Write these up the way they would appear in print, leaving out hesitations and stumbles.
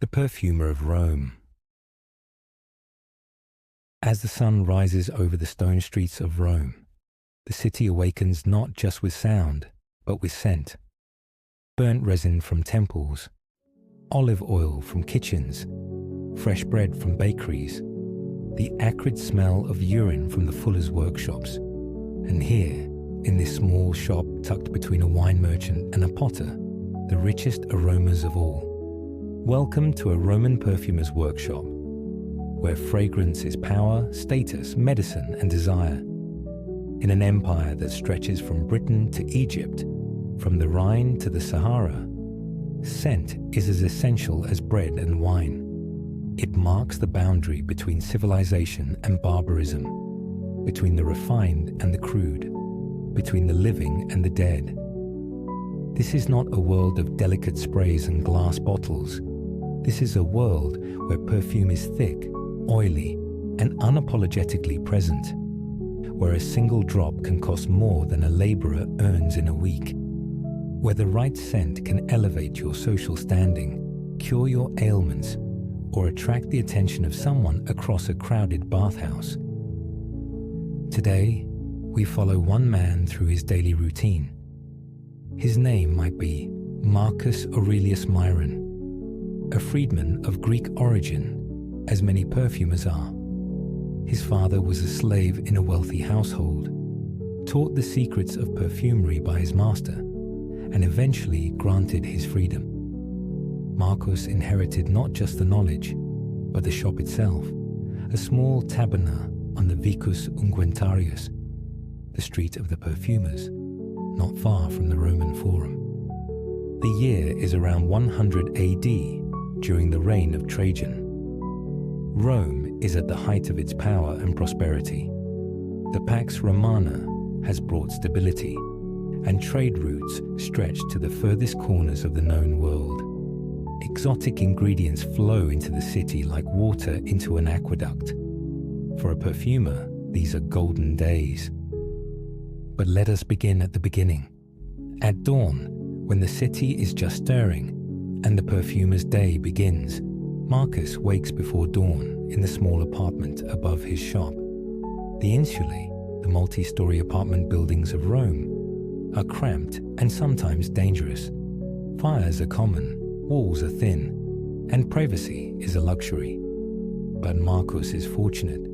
The Perfumer of Rome. As the sun rises over the stone streets of Rome, the city awakens not just with sound, but with scent. Burnt resin from temples, olive oil from kitchens, fresh bread from bakeries, the acrid smell of urine from the fuller's workshops. And here, in this small shop tucked between a wine merchant and a potter, the richest aromas of all. Welcome to a Roman perfumer's workshop, where fragrance is power, status, medicine, and desire. In an empire that stretches from Britain to Egypt, from the Rhine to the Sahara, scent is as essential as bread and wine. It marks the boundary between civilization and barbarism, between the refined and the crude, between the living and the dead. This is not a world of delicate sprays and glass bottles. This is a world where perfume is thick, oily, and unapologetically present, where a single drop can cost more than a laborer earns in a week, where the right scent can elevate your social standing, cure your ailments, or attract the attention of someone across a crowded bathhouse. Today, we follow one man through his daily routine. His name might be Marcus Aurelius Myron, a freedman of Greek origin, as many perfumers are. His father was a slave in a wealthy household, taught the secrets of perfumery by his master, and eventually granted his freedom. Marcus inherited not just the knowledge, but the shop itself, a small taberna on the Vicus Unguentarius, the street of the perfumers, not far from the Roman Forum. The year is around 100 AD, during the reign of Trajan. Rome is at the height of its power and prosperity. The Pax Romana has brought stability, and trade routes stretch to the furthest corners of the known world. Exotic ingredients flow into the city like water into an aqueduct. For a perfumer, these are golden days. But let us begin at the beginning. At dawn, when the city is just stirring, and the perfumer's day begins, Marcus wakes before dawn in the small apartment above his shop. The insulae, the multi-story apartment buildings of Rome, are cramped and sometimes dangerous. Fires are common, walls are thin, and privacy is a luxury. But Marcus is fortunate.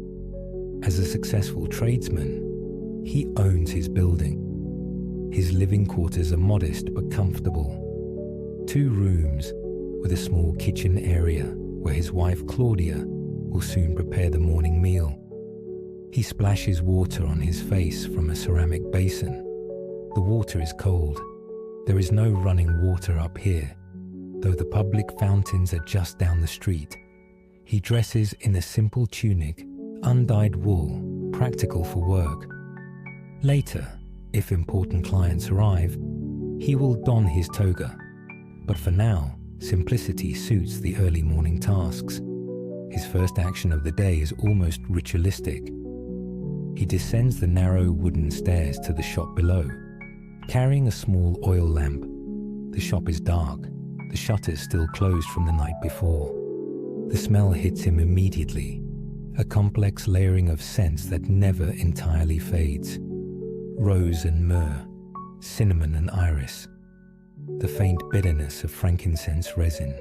As a successful tradesman, he owns his building. His living quarters are modest but comfortable. 2 rooms with a small kitchen area where his wife Claudia will soon prepare the morning meal. He splashes water on his face from a ceramic basin. The water is cold. There is no running water up here, though the public fountains are just down the street. He dresses in a simple tunic, undyed wool, practical for work. Later, if important clients arrive, he will don his toga. But for now, simplicity suits the early morning tasks. His first action of the day is almost ritualistic. He descends the narrow wooden stairs to the shop below, carrying a small oil lamp. The shop is dark, the shutters still closed from the night before. The smell hits him immediately, a complex layering of scents that never entirely fades. Rose and myrrh, cinnamon and iris, the faint bitterness of frankincense resin.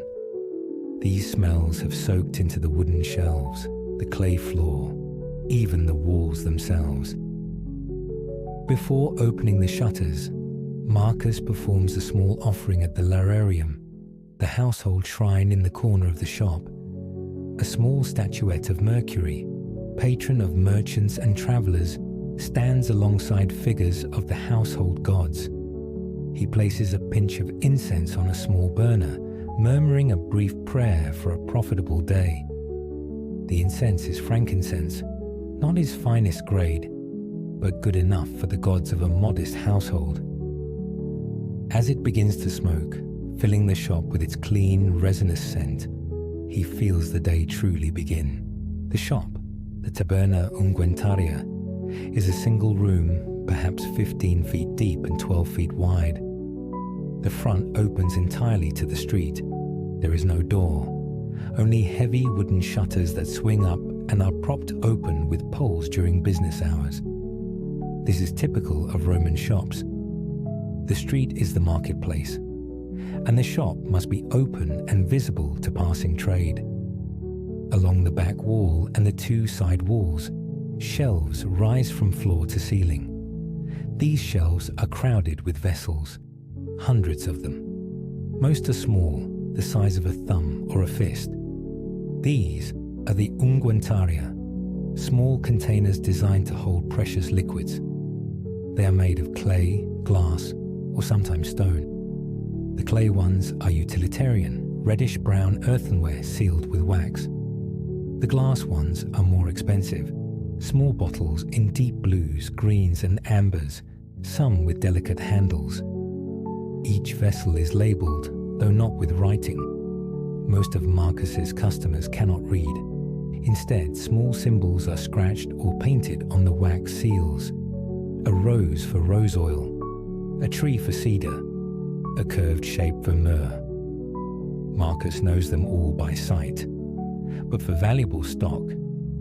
These smells have soaked into the wooden shelves, the clay floor, even the walls themselves. Before opening the shutters, Marcus performs a small offering at the lararium, the household shrine in the corner of the shop. A small statuette of Mercury, patron of merchants and travelers, stands alongside figures of the household gods. He places a pinch of incense on a small burner, murmuring a brief prayer for a profitable day. The incense is frankincense, not his finest grade, but good enough for the gods of a modest household. As it begins to smoke, filling the shop with its clean, resinous scent, he feels the day truly begin. The shop, the taberna unguentaria, is a single room, perhaps 15 feet deep and 12 feet wide. The front opens entirely to the street. There is no door, only heavy wooden shutters that swing up and are propped open with poles during business hours. This is typical of Roman shops. The street is the marketplace, and the shop must be open and visible to passing trade. Along the back wall and the two side walls, shelves rise from floor to ceiling. These shelves are crowded with vessels, hundreds of them. Most are small, the size of a thumb or a fist. These are the unguentaria, small containers designed to hold precious liquids. They are made of clay, glass, or sometimes stone. The clay ones are utilitarian, reddish-brown earthenware sealed with wax. The glass ones are more expensive, small bottles in deep blues, greens, and ambers, some with delicate handles. Each vessel is labelled, though not with writing. Most of Marcus's customers cannot read. Instead, small symbols are scratched or painted on the wax seals. A rose for rose oil, a tree for cedar, a curved shape for myrrh. Marcus knows them all by sight. But for valuable stock,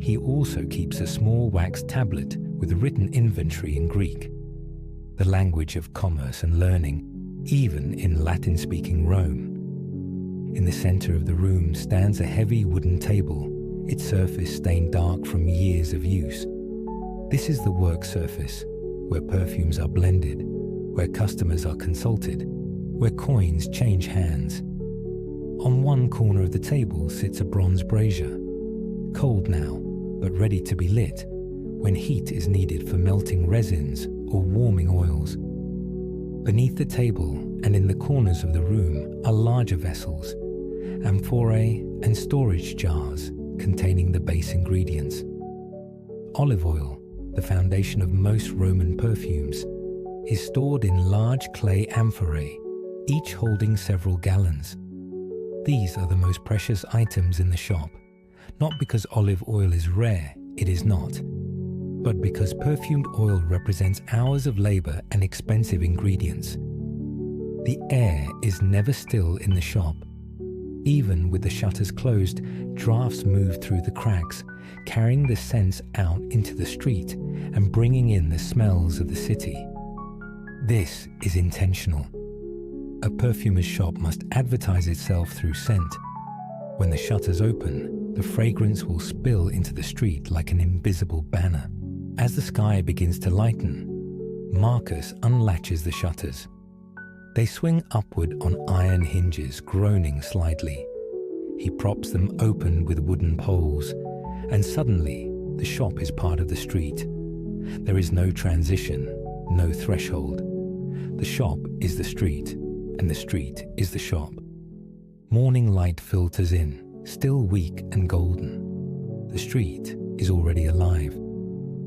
he also keeps a small wax tablet with written inventory in Greek, the language of commerce and learning, even in Latin-speaking Rome. In the center of the room stands a heavy wooden table, its surface stained dark from years of use. This is the work surface, where perfumes are blended, where customers are consulted, where coins change hands. On one corner of the table sits a bronze brazier, cold now, but ready to be lit when heat is needed for melting resins or warming oils. Beneath the table and in the corners of the room are larger vessels, amphorae and storage jars containing the base ingredients. Olive oil, the foundation of most Roman perfumes, is stored in large clay amphorae, each holding several gallons. These are the most precious items in the shop, not because olive oil is rare, it is not, but because perfumed oil represents hours of labor and expensive ingredients. The air is never still in the shop. Even with the shutters closed, drafts move through the cracks, carrying the scents out into the street and bringing in the smells of the city. This is intentional. A perfumer's shop must advertise itself through scent. When the shutters open, the fragrance will spill into the street like an invisible banner. As the sky begins to lighten, Marcus unlatches the shutters. They swing upward on iron hinges, groaning slightly. He props them open with wooden poles, and suddenly the shop is part of the street. There is no transition, no threshold. The shop is the street, and the street is the shop. Morning light filters in, still weak and golden. The street is already alive.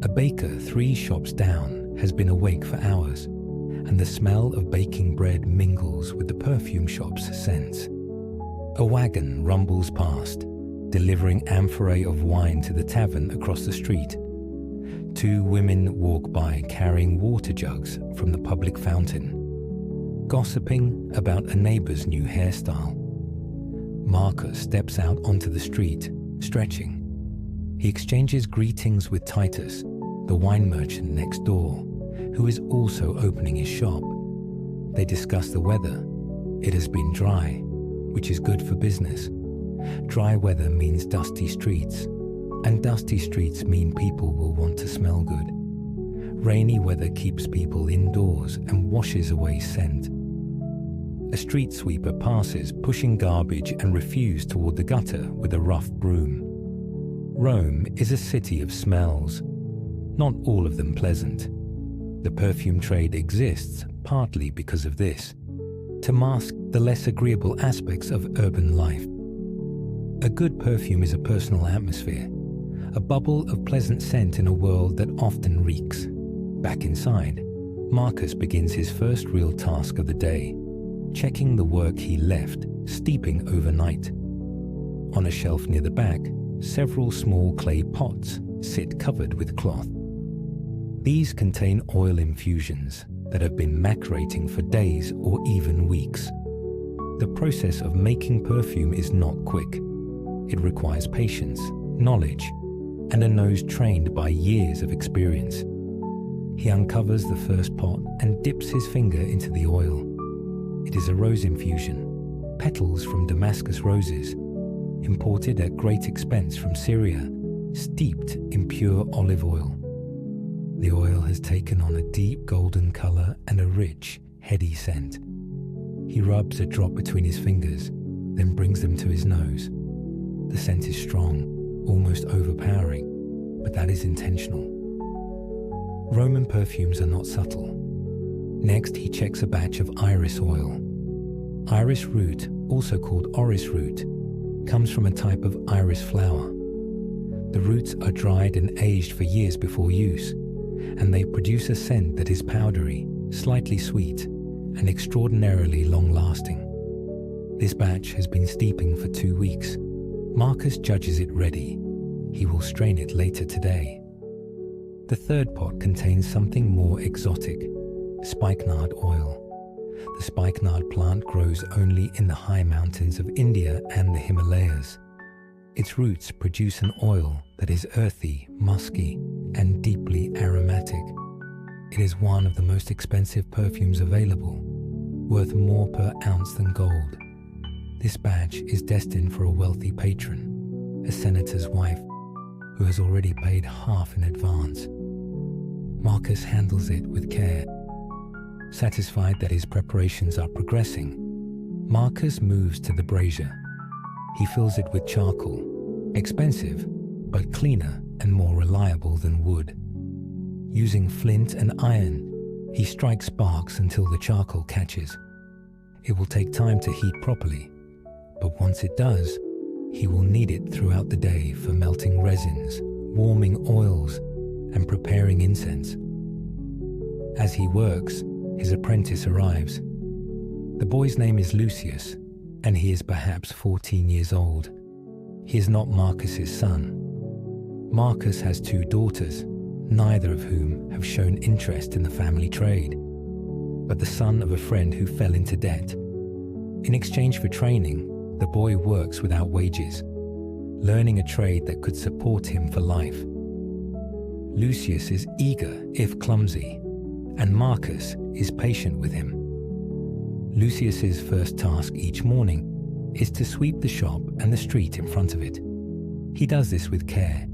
A baker 3 shops down has been awake for hours, and the smell of baking bread mingles with the perfume shop's scents. A wagon rumbles past, delivering amphorae of wine to the tavern across the street. 2 women walk by carrying water jugs from the public fountain, gossiping about a neighbor's new hairstyle. Marcus steps out onto the street, stretching. He exchanges greetings with Titus, the wine merchant next door, who is also opening his shop. They discuss the weather. It has been dry, which is good for business. Dry weather means dusty streets, and dusty streets mean people will want to smell good. Rainy weather keeps people indoors and washes away scent. A street sweeper passes, pushing garbage and refuse toward the gutter with a rough broom. Rome is a city of smells, not all of them pleasant. The perfume trade exists partly because of this, to mask the less agreeable aspects of urban life. A good perfume is a personal atmosphere, a bubble of pleasant scent in a world that often reeks. Back inside, Marcus begins his first real task of the day, checking the work he left, steeping overnight. On a shelf near the back, several small clay pots sit covered with cloth. These contain oil infusions that have been macerating for days or even weeks. The process of making perfume is not quick. It requires patience, knowledge, and a nose trained by years of experience. He uncovers the first pot and dips his finger into the oil. It is a rose infusion, petals from Damascus roses, imported at great expense from Syria, steeped in pure olive oil. The oil has taken on a deep golden color and a rich, heady scent. He rubs a drop between his fingers, then brings them to his nose. The scent is strong, almost overpowering, but that is intentional. Roman perfumes are not subtle. Next, he checks a batch of iris oil. Iris root, also called orris root, comes from a type of iris flower. The roots are dried and aged for years before use, and they produce a scent that is powdery, slightly sweet, and extraordinarily long-lasting. This batch has been steeping for 2 weeks. Marcus judges it ready. He will strain it later today. The third pot contains something more exotic, spikenard oil. The spikenard plant grows only in the high mountains of India and the Himalayas. Its roots produce an oil that is earthy, musky, and deeply aromatic. It is one of the most expensive perfumes available, worth more per ounce than gold. This batch is destined for a wealthy patron, a senator's wife, who has already paid half in advance. Marcus handles it with care. Satisfied that his preparations are progressing, Marcus moves to the brazier. He fills it with charcoal, expensive, but cleaner and more reliable than wood. Using flint and iron, he strikes sparks until the charcoal catches. It will take time to heat properly, but once it does, he will need it throughout the day for melting resins, warming oils, and preparing incense. As he works, his apprentice arrives. The boy's name is Lucius, and he is perhaps 14 years old. He is not Marcus's son. Marcus has 2 daughters, neither of whom have shown interest in the family trade, but the son of a friend who fell into debt. In exchange for training, the boy works without wages, learning a trade that could support him for life. Lucius is eager, if clumsy, and Marcus is patient with him. Lucius's first task each morning is to sweep the shop and the street in front of it. He does this with care,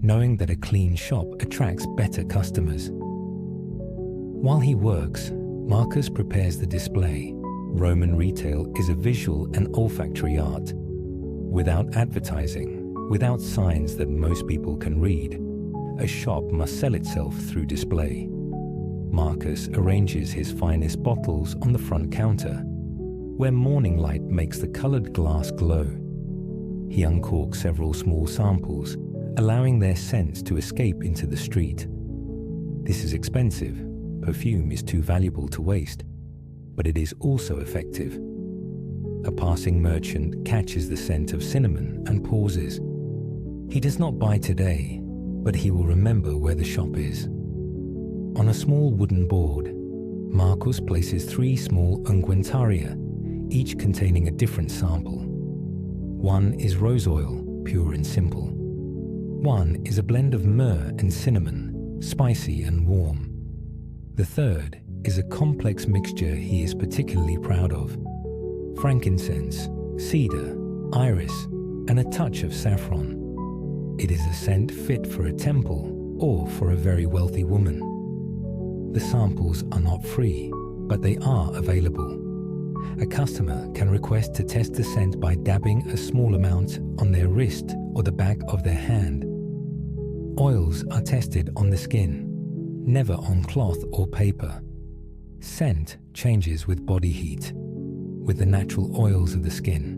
knowing that a clean shop attracts better customers. While he works, Marcus prepares the display. Roman retail is a visual and olfactory art. Without advertising, without signs that most people can read, a shop must sell itself through display. Marcus arranges his finest bottles on the front counter, where morning light makes the colored glass glow. He uncorks several small samples, allowing their scents to escape into the street. This is expensive. Perfume is too valuable to waste, but it is also effective. A passing merchant catches the scent of cinnamon and pauses. He does not buy today, but he will remember where the shop is. On a small wooden board, Marcus places 3 small unguentaria, each containing a different sample. One is rose oil, pure and simple. One is a blend of myrrh and cinnamon, spicy and warm. The third is a complex mixture he is particularly proud of: frankincense, cedar, iris, and a touch of saffron. It is a scent fit for a temple or for a very wealthy woman. The samples are not free, but they are available. A customer can request to test the scent by dabbing a small amount on their wrist or the back of their hand. Oils are tested on the skin, never on cloth or paper. Scent changes with body heat, with the natural oils of the skin.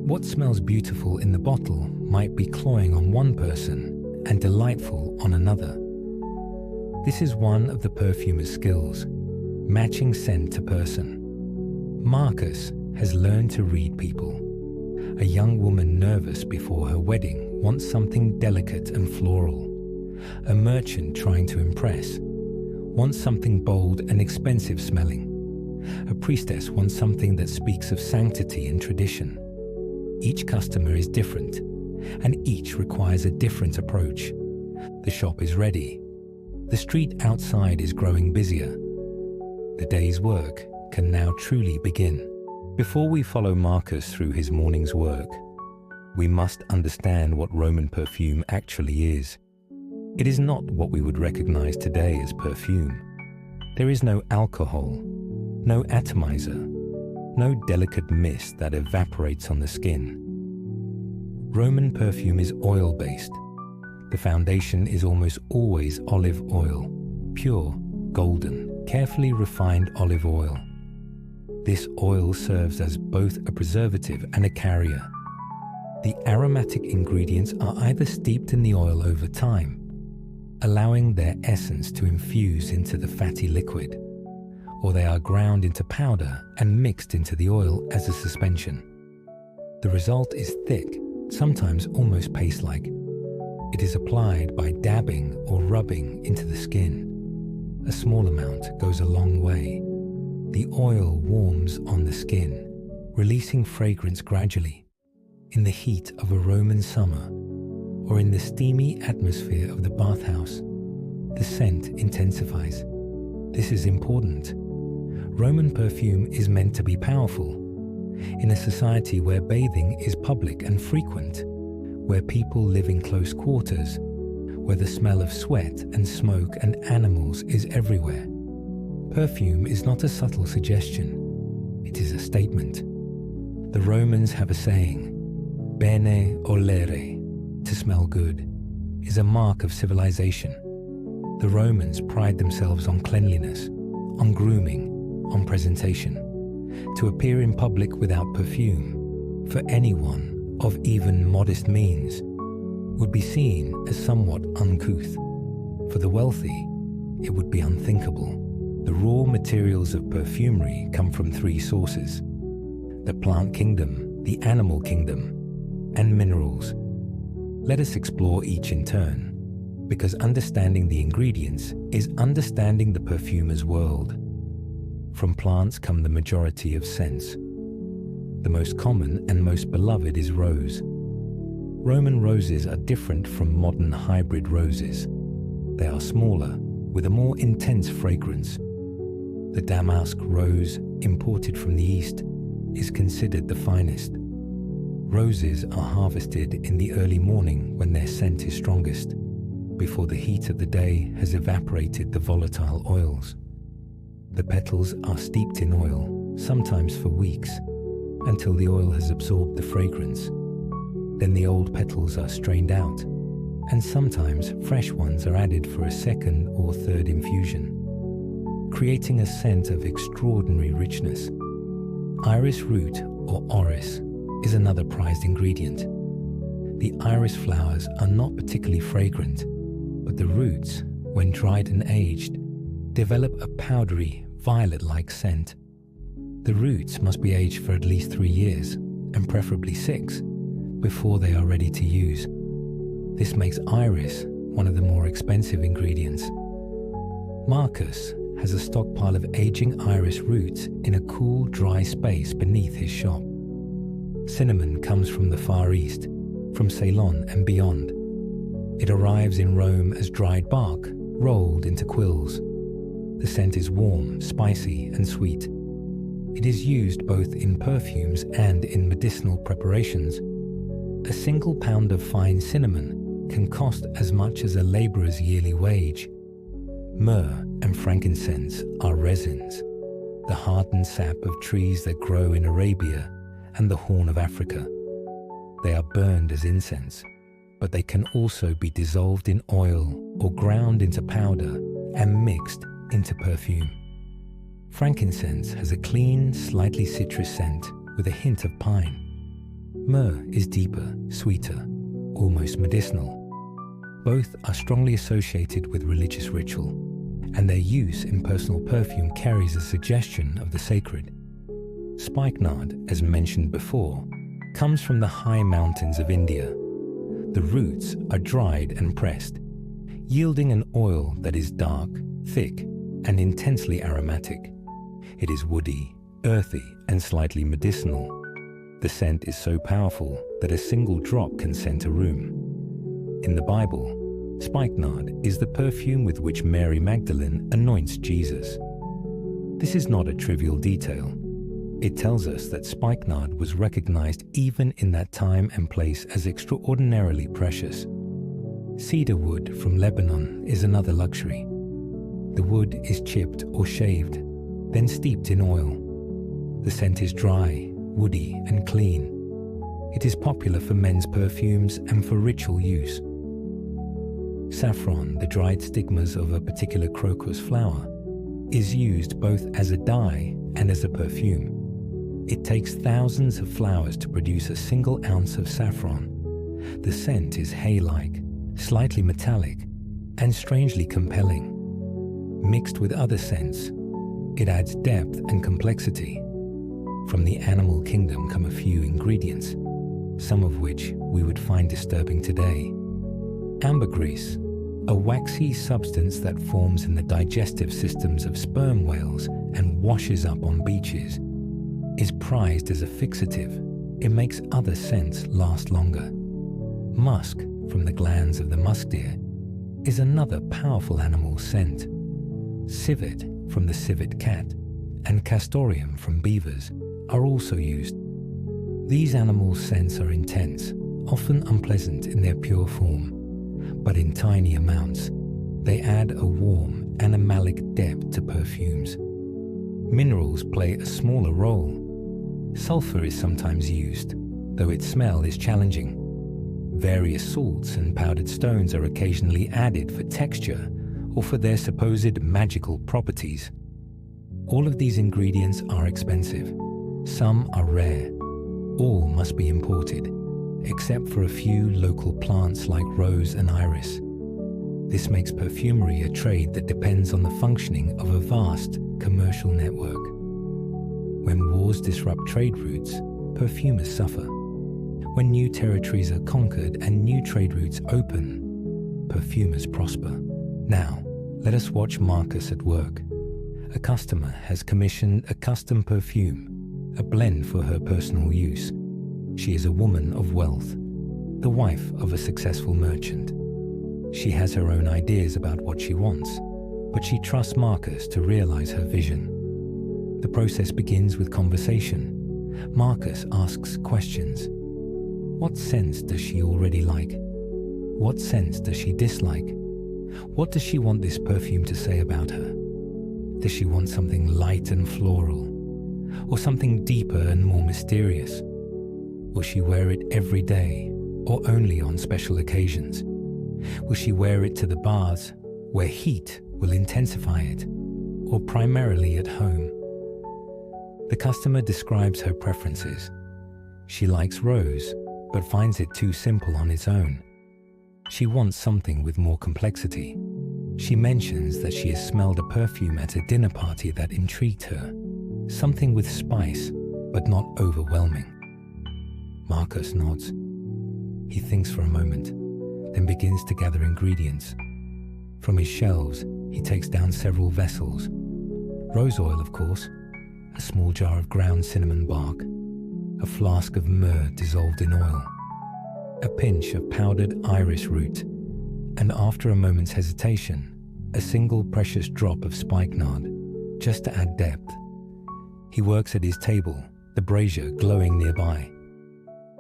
What smells beautiful in the bottle might be cloying on one person and delightful on another. This is one of the perfumer's skills, matching scent to person. Marcus has learned to read people. A young woman nervous before her wedding wants something delicate and floral. A merchant trying to impress wants something bold and expensive smelling. A priestess wants something that speaks of sanctity and tradition. Each customer is different, and each requires a different approach. The shop is ready. The street outside is growing busier. The day's work can now truly begin. Before we follow Marcus through his morning's work, we must understand what Roman perfume actually is. It is not what we would recognize today as perfume. There is no alcohol, no atomizer, no delicate mist that evaporates on the skin. Roman perfume is oil-based. The foundation is almost always olive oil, pure, golden, carefully refined olive oil. This oil serves as both a preservative and a carrier. The aromatic ingredients are either steeped in the oil over time, allowing their essence to infuse into the fatty liquid, or they are ground into powder and mixed into the oil as a suspension. The result is thick, sometimes almost paste-like. It is applied by dabbing or rubbing into the skin. A small amount goes a long way. The oil warms on the skin, releasing fragrance gradually. In the heat of a Roman summer, or in the steamy atmosphere of the bathhouse, the scent intensifies. This is important. Roman perfume is meant to be powerful. In a society where bathing is public and frequent, where people live in close quarters, where the smell of sweat and smoke and animals is everywhere, perfume is not a subtle suggestion. It is a statement. The Romans have a saying, bene olere, to smell good, is a mark of civilization. The Romans pride themselves on cleanliness, on grooming, on presentation. To appear in public without perfume, for anyone of even modest means, would be seen as somewhat uncouth. For the wealthy, it would be unthinkable. The raw materials of perfumery come from three sources: the plant kingdom, the animal kingdom, and minerals. Let us explore each in turn, because understanding the ingredients is understanding the perfumer's world. From plants come the majority of scents. The most common and most beloved is rose. Roman roses are different from modern hybrid roses. They are smaller, with a more intense fragrance. The damask rose, imported from the East, is considered the finest. Roses are harvested in the early morning when their scent is strongest, before the heat of the day has evaporated the volatile oils. The petals are steeped in oil, sometimes for weeks, until the oil has absorbed the fragrance. Then the old petals are strained out, and sometimes fresh ones are added for a second or third infusion, creating a scent of extraordinary richness. Iris root, or orris, is another prized ingredient. The iris flowers are not particularly fragrant, but the roots, when dried and aged, develop a powdery, violet-like scent. The roots must be aged for at least 3 years, and preferably 6, before they are ready to use. This makes iris one of the more expensive ingredients. Marcus has a stockpile of aging iris roots in a cool, dry space beneath his shop. Cinnamon comes from the Far East, from Ceylon and beyond. It arrives in Rome as dried bark, rolled into quills. The scent is warm, spicy, and sweet. It is used both in perfumes and in medicinal preparations. A single pound of fine cinnamon can cost as much as a laborer's yearly wage. Myrrh and frankincense are resins, the hardened sap of trees that grow in Arabia and the Horn of Africa. They are burned as incense, but they can also be dissolved in oil or ground into powder and mixed into perfume. Frankincense has a clean, slightly citrus scent with a hint of pine. Myrrh is deeper, sweeter, almost medicinal. Both are strongly associated with religious ritual, and their use in personal perfume carries a suggestion of the sacred. Spikenard, as mentioned before, comes from the high mountains of India. The roots are dried and pressed, yielding an oil that is dark, thick, and intensely aromatic. It is woody, earthy, and slightly medicinal. The scent is so powerful that a single drop can scent a room. In the Bible, spikenard is the perfume with which Mary Magdalene anoints Jesus. This is not a trivial detail. It tells us that spikenard was recognized even in that time and place as extraordinarily precious. Cedar wood from Lebanon is another luxury. The wood is chipped or shaved, then steeped in oil. The scent is dry, woody, and clean. It is popular for men's perfumes and for ritual use. Saffron, the dried stigmas of a particular crocus flower, is used both as a dye and as a perfume. It takes thousands of flowers to produce a single ounce of saffron. The scent is hay-like, slightly metallic, and strangely compelling. Mixed with other scents, it adds depth and complexity. From the animal kingdom come a few ingredients, some of which we would find disturbing today. Ambergris, a waxy substance that forms in the digestive systems of sperm whales and washes up on beaches, is prized as a fixative. It makes other scents last longer. Musk, from the glands of the musk deer, is another powerful animal scent. Civet, from the civet cat, and castoreum from beavers, are also used. These animal scents are intense, often unpleasant in their pure form, but in tiny amounts, they add a warm, animalic depth to perfumes. Minerals play a smaller role. Sulfur is sometimes used, though its smell is challenging. Various salts and powdered stones are occasionally added for texture or for their supposed magical properties. All of these ingredients are expensive. Some are rare. All must be imported, except for a few local plants like rose and iris. This makes perfumery a trade that depends on the functioning of a vast commercial network. When wars disrupt trade routes, perfumers suffer. When new territories are conquered and new trade routes open, perfumers prosper. Now, let us watch Marcus at work. A customer has commissioned a custom perfume, a blend for her personal use. She is a woman of wealth, the wife of a successful merchant. She has her own ideas about what she wants, but she trusts Marcus to realize her vision. The process begins with conversation. Marcus asks questions. What scents does she already like? What scents does she dislike? What does she want this perfume to say about her? Does she want something light and floral? Or something deeper and more mysterious? Will she wear it every day or only on special occasions? Will she wear it to the baths where heat will intensify it, or primarily at home? The customer describes her preferences. She likes rose, but finds it too simple on its own. She wants something with more complexity. She mentions that she has smelled a perfume at a dinner party that intrigued her, something with spice, but not overwhelming. Marcus nods. He thinks for a moment, then begins to gather ingredients. From his shelves, he takes down several vessels. Rose oil, of course, a small jar of ground cinnamon bark, a flask of myrrh dissolved in oil, a pinch of powdered iris root, and after a moment's hesitation, a single precious drop of spikenard, just to add depth. He works at his table, the brazier glowing nearby.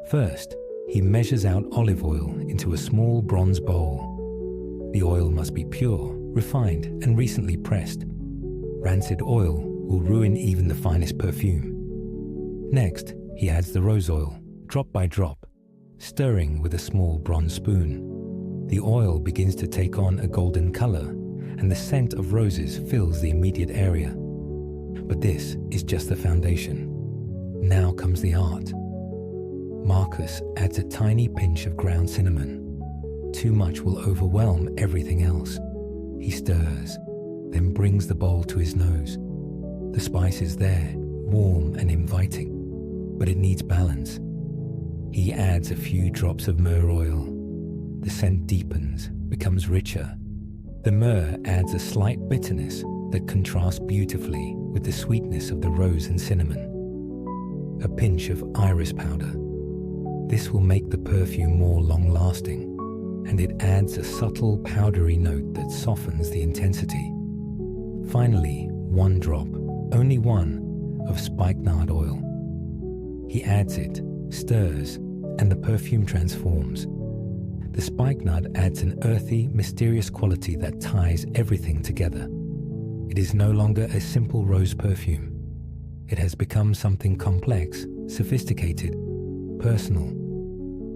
First, he measures out olive oil into a small bronze bowl. The oil must be pure, refined, and recently pressed. Rancid oil will ruin even the finest perfume. Next, he adds the rose oil, drop by drop, stirring with a small bronze spoon. The oil begins to take on a golden color, and the scent of roses fills the immediate area. But this is just the foundation. Now comes the art. Marcus adds a tiny pinch of ground cinnamon. Too much will overwhelm everything else. He stirs, then brings the bowl to his nose. The spice is there, warm and inviting, but it needs balance. He adds a few drops of myrrh oil. The scent deepens, becomes richer. The myrrh adds a slight bitterness that contrasts beautifully with the sweetness of the rose and cinnamon. a pinch of iris powder. This will make the perfume more long-lasting, and it adds a subtle powdery note that softens the intensity. Finally, 1 drop, only 1, of spikenard oil. He adds it, stirs, and the perfume transforms. The spikenard adds an earthy, mysterious quality that ties everything together. It is no longer a simple rose perfume. It has become something complex, sophisticated, personal.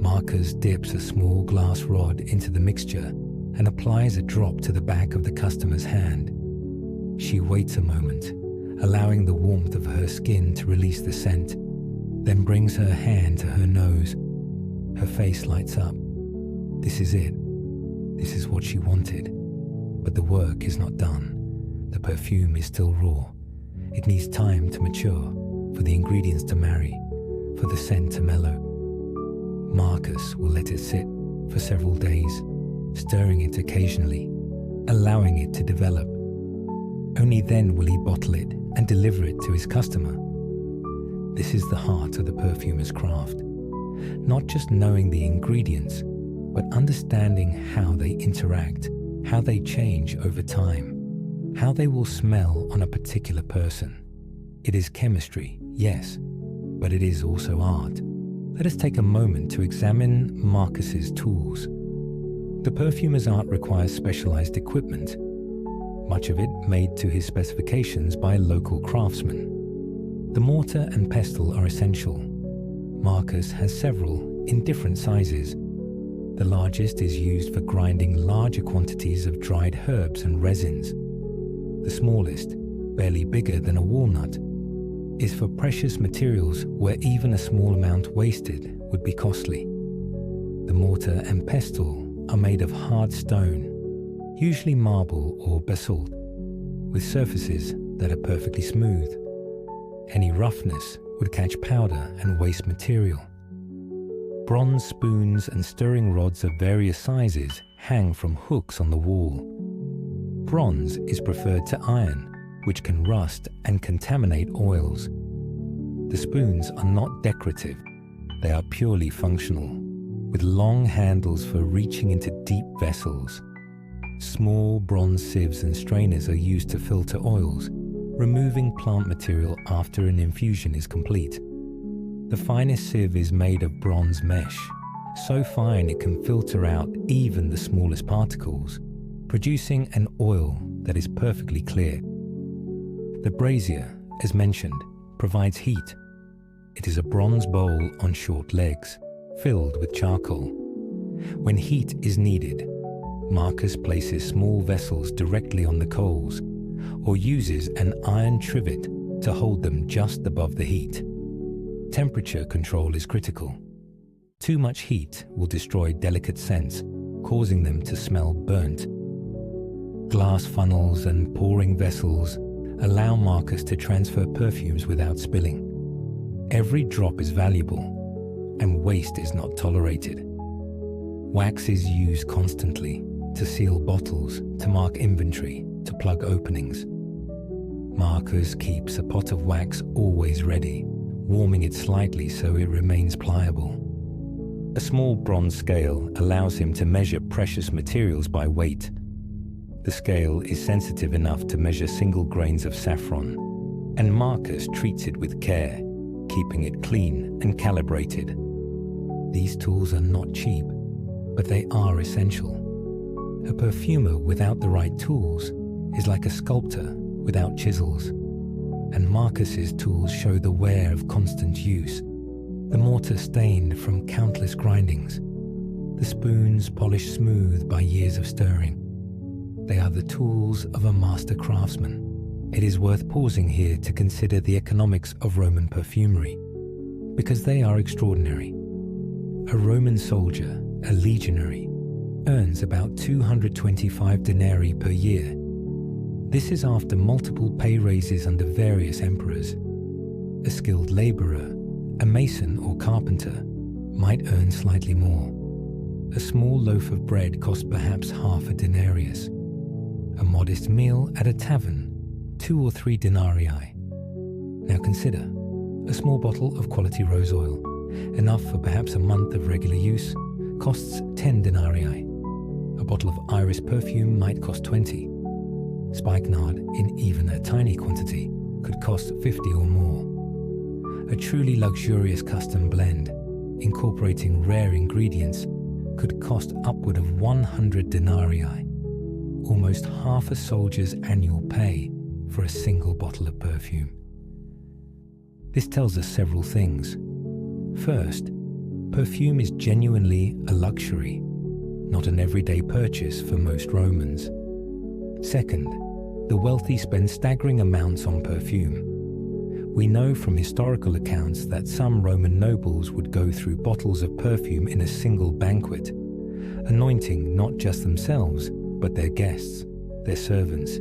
Marcus dips a small glass rod into the mixture and applies a drop to the back of the customer's hand. She waits a moment, allowing the warmth of her skin to release the scent, then brings her hand to her nose. Her face lights up. This is it. This is what she wanted. But the work is not done. The perfume is still raw. It needs time to mature, for the ingredients to marry, for the scent to mellow. Marcus will let it sit for several days, stirring it occasionally, allowing it to develop. Only then will he bottle it and deliver it to his customer. This is the heart of the perfumer's craft. Not just knowing the ingredients, but understanding how they interact, how they change over time, how they will smell on a particular person. It is chemistry, yes, but it is also art. Let us take a moment to examine Marcus's tools. The perfumer's art requires specialized equipment, much of it made to his specifications by local craftsmen. The mortar and pestle are essential. Marcus has several in different sizes. The largest is used for grinding larger quantities of dried herbs and resins. The smallest, barely bigger than a walnut, is for precious materials where even a small amount wasted would be costly. The mortar and pestle are made of hard stone, usually marble or basalt, with surfaces that are perfectly smooth. Any roughness would catch powder and waste material. Bronze spoons and stirring rods of various sizes hang from hooks on the wall. Bronze is preferred to iron, which can rust and contaminate oils. The spoons are not decorative, they are purely functional, with long handles for reaching into deep vessels. Small bronze sieves and strainers are used to filter oils, removing plant material after an infusion is complete. The finest sieve is made of bronze mesh, so fine it can filter out even the smallest particles, producing an oil that is perfectly clear. The brazier, as mentioned, provides heat. It is a bronze bowl on short legs, filled with charcoal. When heat is needed, Marcus places small vessels directly on the coals, or uses an iron trivet to hold them just above the heat. Temperature control is critical. Too much heat will destroy delicate scents, causing them to smell burnt. Glass funnels and pouring vessels allow Marcus to transfer perfumes without spilling. Every drop is valuable, and waste is not tolerated. Wax is used constantly to seal bottles, to mark inventory, to plug openings. Marcus keeps a pot of wax always ready, warming it slightly so it remains pliable. A small bronze scale allows him to measure precious materials by weight. The scale is sensitive enough to measure single grains of saffron, and Marcus treats it with care, keeping it clean and calibrated. These tools are not cheap, but they are essential. A perfumer without the right tools is like a sculptor without chisels, and Marcus's tools show the wear of constant use. The mortar stained from countless grindings, the spoons polished smooth by years of stirring. They are the tools of a master craftsman. It is worth pausing here to consider the economics of Roman perfumery, because they are extraordinary. A Roman soldier, a legionary, earns about 225 denarii per year. This is after multiple pay raises under various emperors. A skilled laborer, a mason or carpenter, might earn slightly more. A small loaf of bread costs perhaps half a denarius. A modest meal at a tavern, 2 or 3 denarii. Now consider, A small bottle of quality rose oil, enough for perhaps a month of regular use, costs 10 denarii. A bottle of iris perfume might cost 20. Spikenard, in even a tiny quantity, could cost 50 or more. A truly luxurious custom blend, incorporating rare ingredients, could cost upward of 100 denarii, almost half a soldier's annual pay for a single bottle of perfume. This tells us several things. First, perfume is genuinely a luxury, not an everyday purchase for most Romans. Second, the wealthy spend staggering amounts on perfume. We know from historical accounts that some Roman nobles would go through bottles of perfume in a single banquet, anointing not just themselves, but their guests, their servants,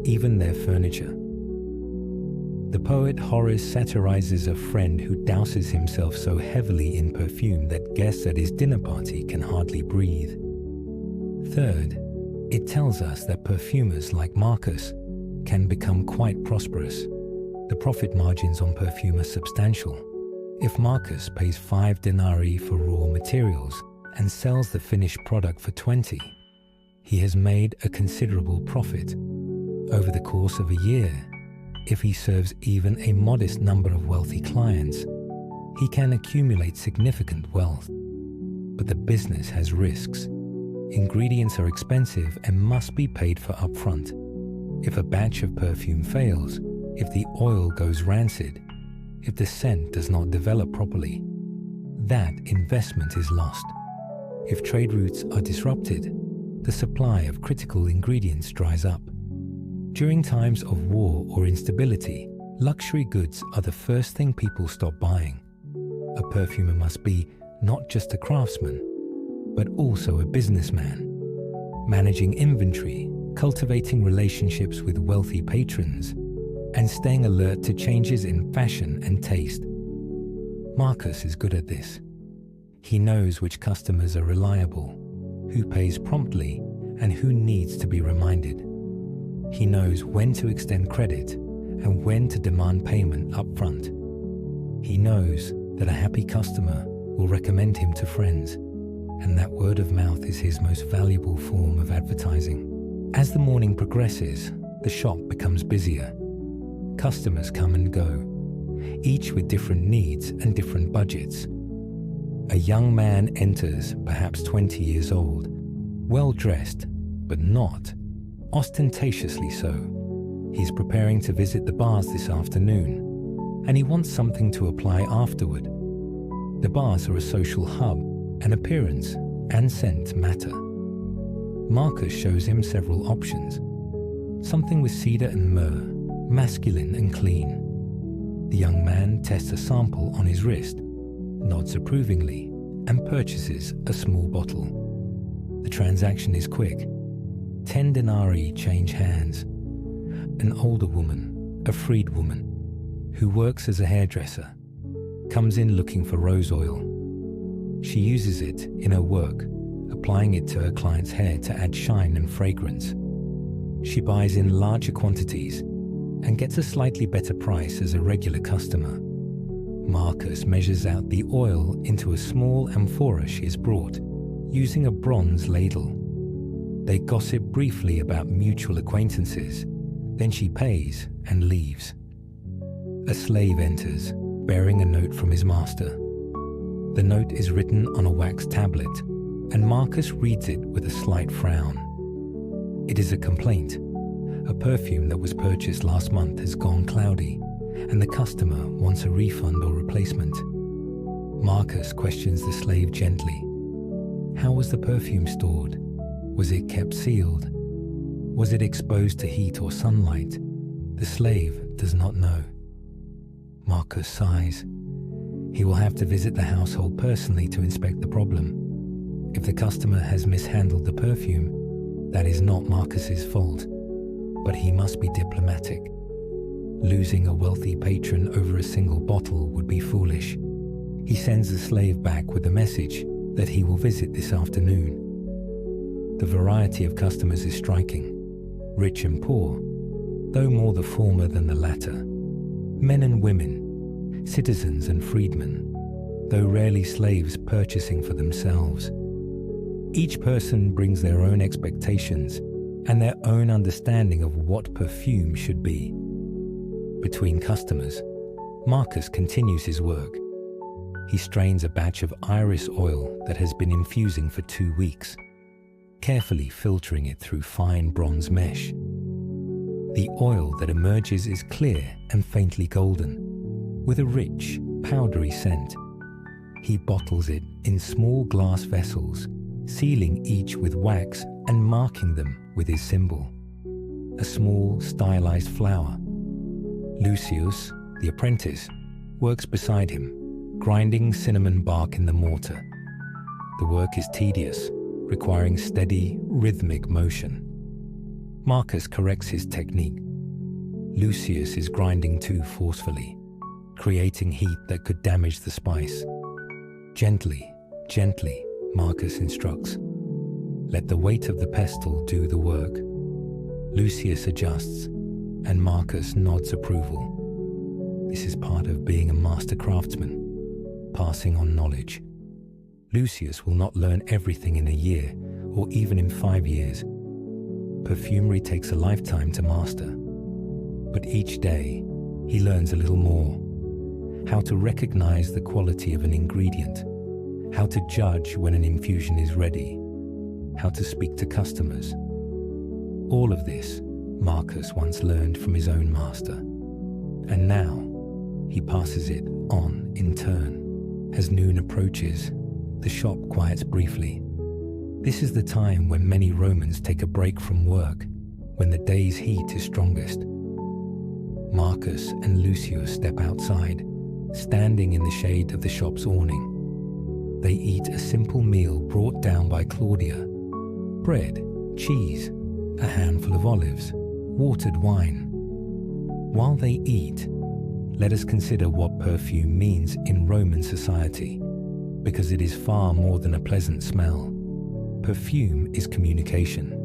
even their furniture. The poet Horace satirizes a friend who douses himself so heavily in perfume that guests at his dinner party can hardly breathe. Third, it tells us that perfumers like Marcus can become quite prosperous. The profit margins on perfume are substantial. If Marcus pays 5 denarii for raw materials and sells the finished product for 20, he has made a considerable profit. Over the course of a year, if he serves even a modest number of wealthy clients, he can accumulate significant wealth. But the business has risks. Ingredients are expensive and must be paid for upfront. If a batch of perfume fails, if the oil goes rancid, if the scent does not develop properly, that investment is lost. If trade routes are disrupted, the supply of critical ingredients dries up. During times of war or instability, luxury goods are the first thing people stop buying. A perfumer must be not just a craftsman, but also a businessman, managing inventory, cultivating relationships with wealthy patrons, and staying alert to changes in fashion and taste. Marcus is good at this. He knows which customers are reliable, who pays promptly, and who needs to be reminded. He knows when to extend credit and when to demand payment up front. He knows that a happy customer will recommend him to friends, and that word of mouth is his most valuable form of advertising. As the morning progresses, the shop becomes busier. Customers come and go, each with different needs and different budgets. A young man enters, perhaps 20 years old, well-dressed, but not ostentatiously so. He's preparing to visit the bars this afternoon, and he wants something to apply afterward. The bars are a social hub, and appearance and scent matter. Marcus shows him several options. Something with cedar and myrrh, masculine and clean. The young man tests a sample on his wrist, nods approvingly, and purchases a small bottle. The transaction is quick. 10 denarii change hands. An older woman, a freed woman, who works as a hairdresser, comes in looking for rose oil. She uses it in her work, applying it to her client's hair to add shine and fragrance. She buys in larger quantities and gets a slightly better price as a regular customer. Marcus measures out the oil into a small amphora she has brought, using a bronze ladle. They gossip briefly about mutual acquaintances, then she pays and leaves. A slave enters, bearing a note from his master. The note is written on a wax tablet, and Marcus reads it with a slight frown. It is a complaint. A perfume that was purchased last month has gone cloudy, and the customer wants a refund or replacement. Marcus questions the slave gently. How was the perfume stored? Was it kept sealed? Was it exposed to heat or sunlight? The slave does not know. Marcus sighs. He will have to visit the household personally to inspect the problem. If the customer has mishandled the perfume, that is not Marcus's fault, but he must be diplomatic. Losing a wealthy patron over a single bottle would be foolish. He sends the slave back with a message that he will visit this afternoon. The variety of customers is striking, rich and poor, though more the former than the latter. Men and women, citizens and freedmen, though rarely slaves purchasing for themselves. Each person brings their own expectations and their own understanding of what perfume should be. Between customers, Marcus continues his work. He strains a batch of iris oil that has been infusing for 2 weeks, carefully filtering it through fine bronze mesh. The oil that emerges is clear and faintly golden, with a rich, powdery scent. He bottles it in small glass vessels, sealing each with wax and marking them with his symbol, a small stylized flower. Lucius, the apprentice, works beside him, grinding cinnamon bark in the mortar. The work is tedious, requiring steady, rhythmic motion. Marcus corrects his technique. Lucius is grinding too forcefully, creating heat that could damage the spice. Gently, gently, Marcus instructs. Let the weight of the pestle do the work. Lucius adjusts, and Marcus nods approval. This is part of being a master craftsman, passing on knowledge. Lucius will not learn everything in a year, or even in 5 years. Perfumery takes a lifetime to master. But each day, he learns a little more. How to recognize the quality of an ingredient, how to judge when an infusion is ready, how to speak to customers. All of this, Marcus once learned from his own master. And now, he passes it on in turn. As noon approaches, the shop quiets briefly. This is the time when many Romans take a break from work, when the day's heat is strongest. Marcus and Lucius step outside, standing in the shade of the shop's awning. They eat a simple meal brought down by Claudia: bread, cheese, a handful of olives, watered wine. While they eat, let us consider what perfume means in Roman society, because it is far more than a pleasant smell. Perfume is communication.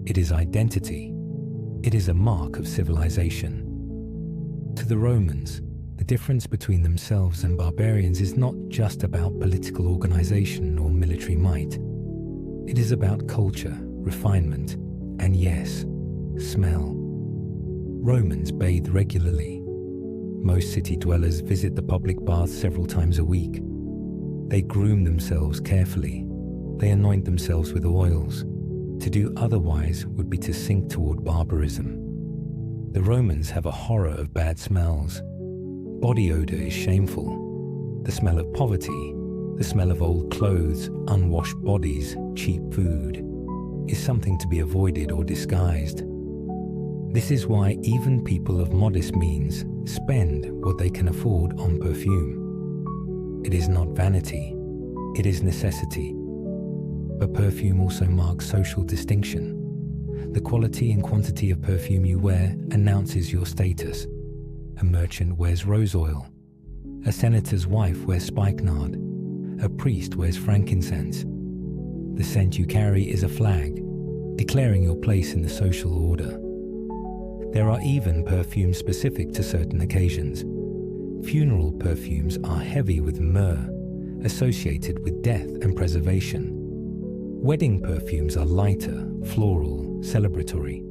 It is identity. It is a mark of civilization. To the Romans, the difference between themselves and barbarians is not just about political organization or military might. It is about culture, refinement, and yes, smell. Romans bathe regularly. Most city dwellers visit the public baths several times a week. They groom themselves carefully. They anoint themselves with oils. To do otherwise would be to sink toward barbarism. The Romans have a horror of bad smells. Body odor is shameful. The smell of poverty, the smell of old clothes, unwashed bodies, cheap food, is something to be avoided or disguised. This is why even people of modest means spend what they can afford on perfume. It is not vanity, it is necessity. But perfume also marks social distinction. The quality and quantity of perfume you wear announces your status. A merchant wears rose oil. A senator's wife wears spikenard. A priest wears frankincense. The scent you carry is a flag, declaring your place in the social order. There are even perfumes specific to certain occasions. Funeral perfumes are heavy with myrrh, associated with death and preservation. Wedding perfumes are lighter, floral, celebratory.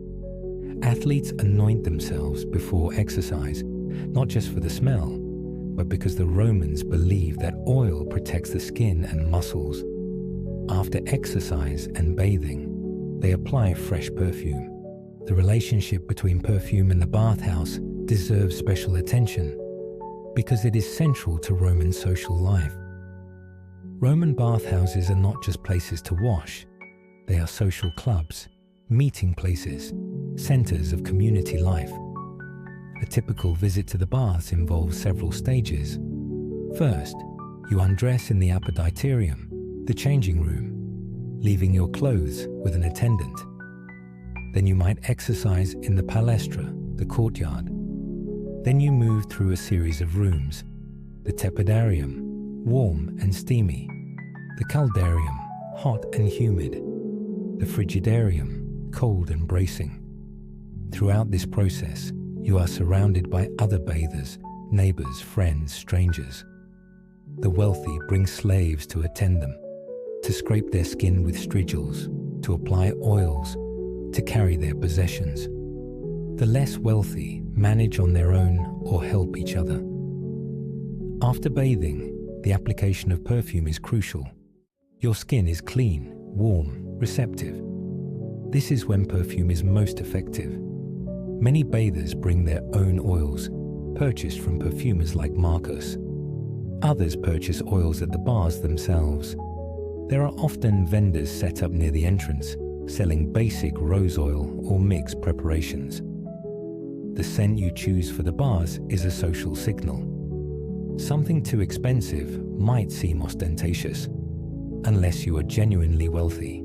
Athletes anoint themselves before exercise, not just for the smell, but because the Romans believed that oil protects the skin and muscles. After exercise and bathing, they apply fresh perfume. The relationship between perfume and the bathhouse deserves special attention because it is central to Roman social life. Roman bathhouses are not just places to wash, they are social clubs, meeting places, centers of community life. A typical visit to the baths involves several stages. First, you undress in the appetitorium, the changing room, leaving your clothes with an attendant. Then you might exercise in the palestra, the courtyard. Then you move through a series of rooms: the tepidarium, warm and steamy; the caldarium, hot and humid; the frigidarium, cold and bracing. Throughout this process, you are surrounded by other bathers, neighbors, friends, strangers. The wealthy bring slaves to attend them, to scrape their skin with strigils, to apply oils, to carry their possessions. The less wealthy manage on their own or help each other. After bathing, the application of perfume is crucial. Your skin is clean, warm, receptive. This is when perfume is most effective. Many bathers bring their own oils, purchased from perfumers like Marcus. Others purchase oils at the bars themselves. There are often vendors set up near the entrance, selling basic rose oil or mixed preparations. The scent you choose for the bars is a social signal. Something too expensive might seem ostentatious, unless you are genuinely wealthy.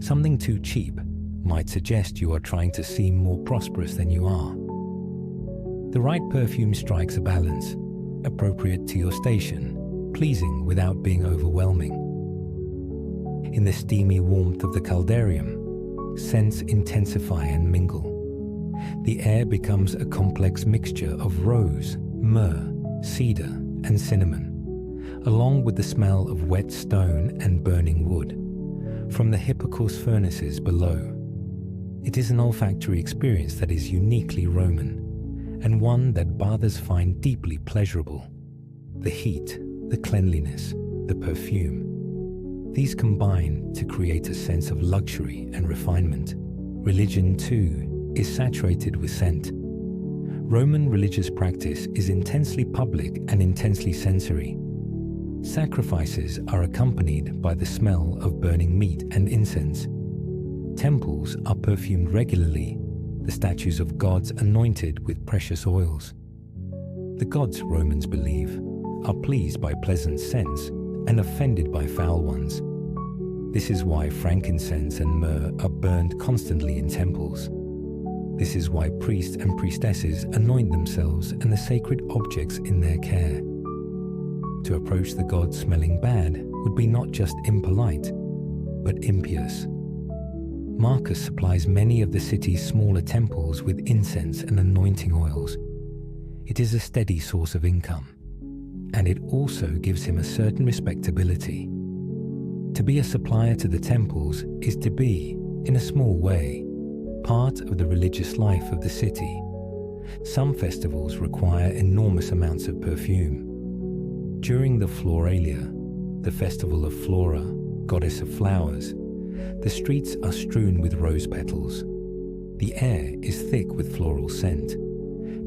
Something too cheap might suggest you are trying to seem more prosperous than you are. The right perfume strikes a balance, appropriate to your station, pleasing without being overwhelming. In the steamy warmth of the caldarium, scents intensify and mingle. The air becomes a complex mixture of rose, myrrh, cedar, and cinnamon, along with the smell of wet stone and burning wood from the Hippocus furnaces below. It is an olfactory experience that is uniquely Roman, and one that bathers find deeply pleasurable. The heat, the cleanliness, the perfume. These combine to create a sense of luxury and refinement. Religion, too, is saturated with scent. Roman religious practice is intensely public and intensely sensory. Sacrifices are accompanied by the smell of burning meat and incense. Temples are perfumed regularly, the statues of gods anointed with precious oils. The gods, Romans believe, are pleased by pleasant scents and offended by foul ones. This is why frankincense and myrrh are burned constantly in temples. This is why priests and priestesses anoint themselves and the sacred objects in their care. To approach the gods smelling bad would be not just impolite, but impious. Marcus supplies many of the city's smaller temples with incense and anointing oils. It is a steady source of income, and it also gives him a certain respectability. To be a supplier to the temples is to be, in a small way, part of the religious life of the city. Some festivals require enormous amounts of perfume. During the Floralia, the festival of Flora, goddess of flowers, the streets are strewn with rose petals. The air is thick with floral scent.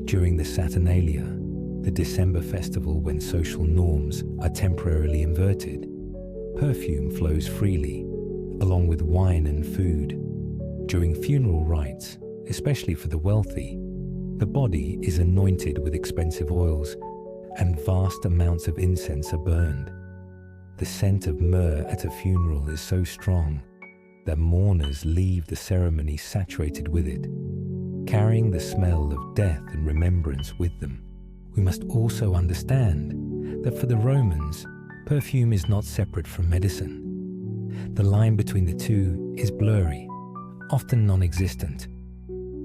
During the Saturnalia, the December festival when social norms are temporarily inverted, perfume flows freely, along with wine and food. During funeral rites, especially for the wealthy, the body is anointed with expensive oils and vast amounts of incense are burned. The scent of myrrh at a funeral is so strong that mourners leave the ceremony saturated with it, carrying the smell of death and remembrance with them. We must also understand that for the Romans, perfume is not separate from medicine. The line between the two is blurry, often non-existent.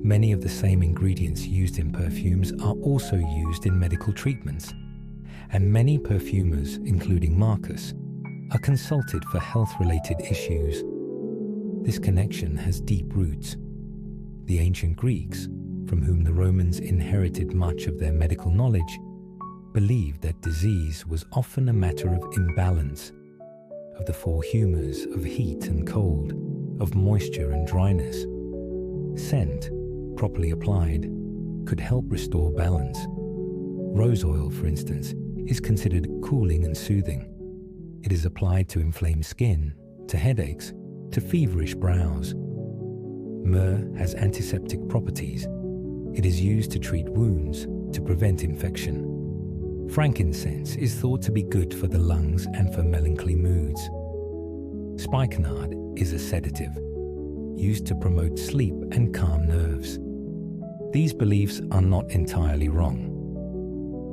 Many of the same ingredients used in perfumes are also used in medical treatments, and many perfumers, including Marcus, are consulted for health-related issues. This connection has deep roots. The ancient Greeks, from whom the Romans inherited much of their medical knowledge, believed that disease was often a matter of imbalance, of the four humors of heat and cold, of moisture and dryness. Scent, properly applied, could help restore balance. Rose oil, for instance, is considered cooling and soothing. It is applied to inflamed skin, to headaches, to feverish brows. Myrrh has antiseptic properties. It is used to treat wounds, to prevent infection. Frankincense is thought to be good for the lungs and for melancholy moods. Spikenard is a sedative, used to promote sleep and calm nerves. These beliefs are not entirely wrong.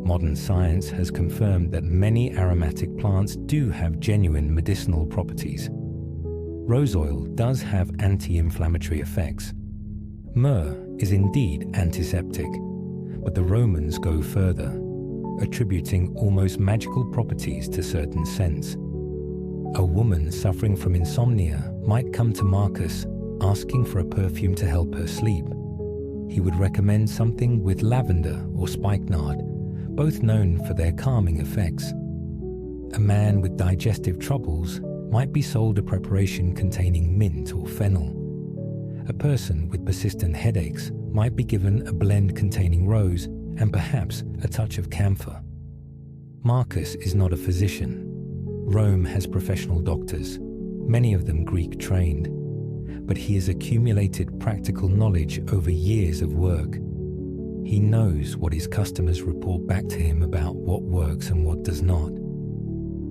Modern science has confirmed that many aromatic plants do have genuine medicinal properties. Rose oil does have anti-inflammatory effects. Myrrh is indeed antiseptic, but the Romans go further. attributing almost magical properties to certain scents. A woman suffering from insomnia might come to Marcus asking for a perfume to help her sleep. He would recommend something with lavender or spikenard, both known for their calming effects. A man with digestive troubles might be sold a preparation containing mint or fennel. A person with persistent headaches might be given a blend containing rose and perhaps a touch of camphor. Marcus is not a physician. Rome has professional doctors, many of them Greek-trained, but he has accumulated practical knowledge over years of work. He knows what his customers report back to him about what works and what does not.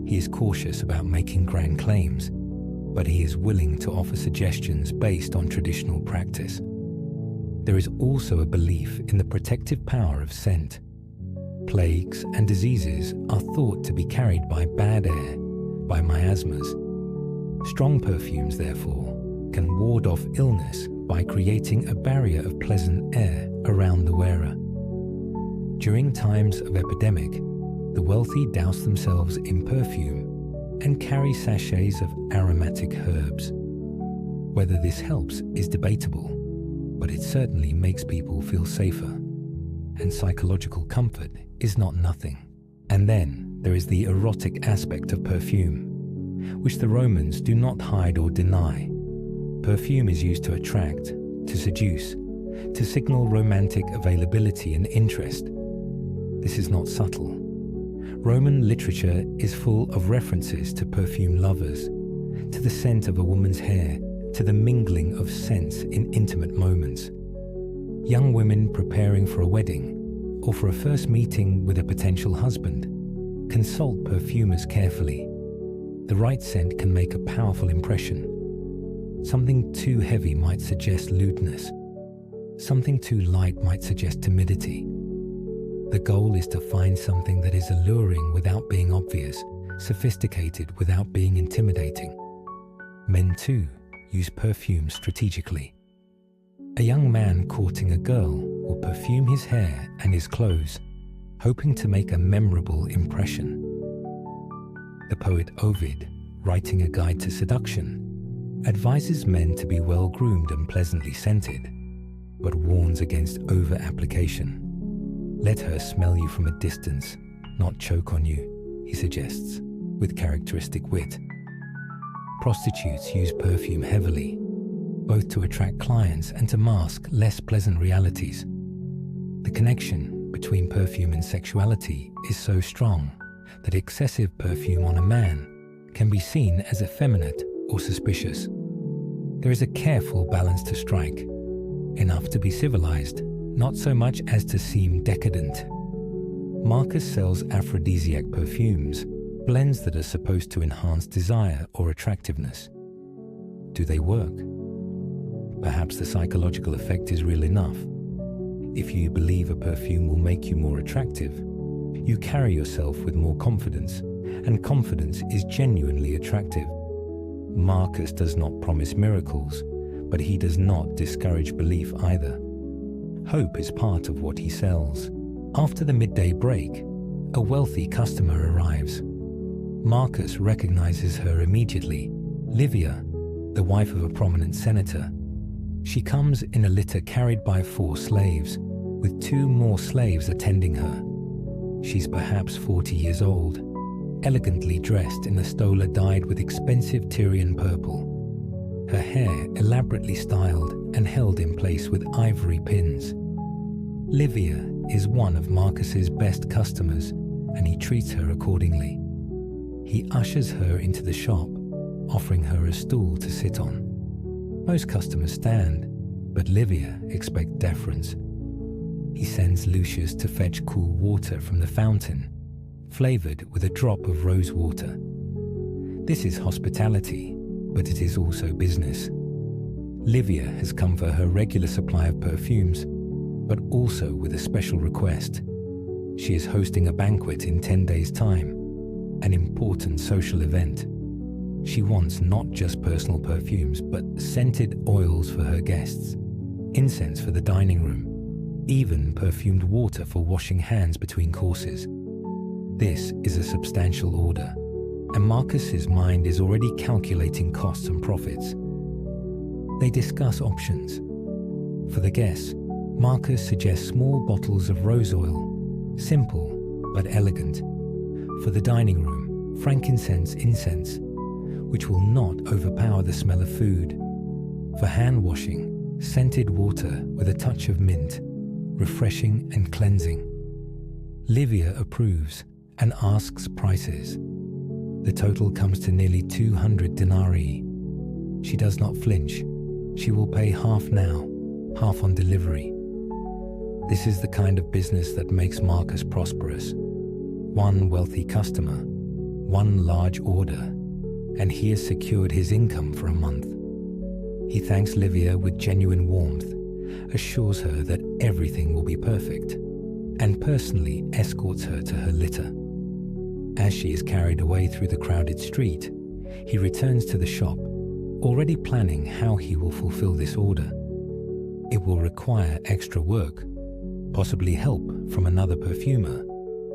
He is cautious about making grand claims, but he is willing to offer suggestions based on traditional practice. There is also a belief in the protective power of scent. Plagues and diseases are thought to be carried by bad air, by miasmas. Strong perfumes, therefore, can ward off illness by creating a barrier of pleasant air around the wearer. During times of epidemic, the wealthy douse themselves in perfume and carry sachets of aromatic herbs. Whether this helps is debatable, but it certainly makes people feel safer. And psychological comfort is not nothing. And then there is the erotic aspect of perfume, which the Romans do not hide or deny. Perfume is used to attract, to seduce, to signal romantic availability and interest. This is not subtle. Roman literature is full of references to perfume lovers, to the scent of a woman's hair, to the mingling of scents in intimate moments. Young women preparing for a wedding or for a first meeting with a potential husband consult perfumers carefully. The right scent can make a powerful impression. Something too heavy might suggest lewdness. Something too light might suggest timidity. The goal is to find something that is alluring without being obvious, sophisticated without being intimidating. Men too use perfume strategically. A young man courting a girl will perfume his hair and his clothes, hoping to make a memorable impression. The poet Ovid, writing a guide to seduction, advises men to be well-groomed and pleasantly scented, but warns against over-application. Let her smell you from a distance, not choke on you, he suggests, with characteristic wit. Prostitutes use perfume heavily, both to attract clients and to mask less pleasant realities. The connection between perfume and sexuality is so strong that excessive perfume on a man can be seen as effeminate or suspicious. There is a careful balance to strike, enough to be civilized, not so much as to seem decadent. Marcus sells aphrodisiac perfumes, blends that are supposed to enhance desire or attractiveness. Do they work? Perhaps the psychological effect is real enough. If you believe a perfume will make you more attractive, you carry yourself with more confidence, and confidence is genuinely attractive. Marcus does not promise miracles, but he does not discourage belief either. Hope is part of what he sells. After the midday break, a wealthy customer arrives. Marcus recognizes her immediately, Livia, the wife of a prominent senator. She comes in a litter carried by 4 slaves, with 2 more slaves attending her. She's perhaps 40 years old, elegantly dressed in a stola dyed with expensive Tyrian purple. Her hair elaborately styled and held in place with ivory pins. Livia is one of Marcus's best customers, and he treats her accordingly. He ushers her into the shop, offering her a stool to sit on. Most customers stand, but Livia expects deference. He sends Lucius to fetch cool water from the fountain, flavored with a drop of rose water. This is hospitality, but it is also business. Livia has come for her regular supply of perfumes, but also with a special request. She is hosting a banquet in 10 days' time, an important social event. She wants not just personal perfumes, but scented oils for her guests, incense for the dining room, even perfumed water for washing hands between courses. This is a substantial order, and Marcus's mind is already calculating costs and profits. They discuss options. For the guests, Marcus suggests small bottles of rose oil, simple but elegant. For the dining room, frankincense incense, which will not overpower the smell of food. For hand washing, scented water with a touch of mint, refreshing and cleansing. Livia approves and asks prices. The total comes to nearly 200 denarii. She does not flinch. She will pay half now, half on delivery. This is the kind of business that makes Marcus prosperous. One wealthy customer, one large order, and he has secured his income for a month. He thanks Livia with genuine warmth, assures her that everything will be perfect, and personally escorts her to her litter. As she is carried away through the crowded street, he returns to the shop, already planning how he will fulfill this order. It will require extra work, possibly help from another perfumer,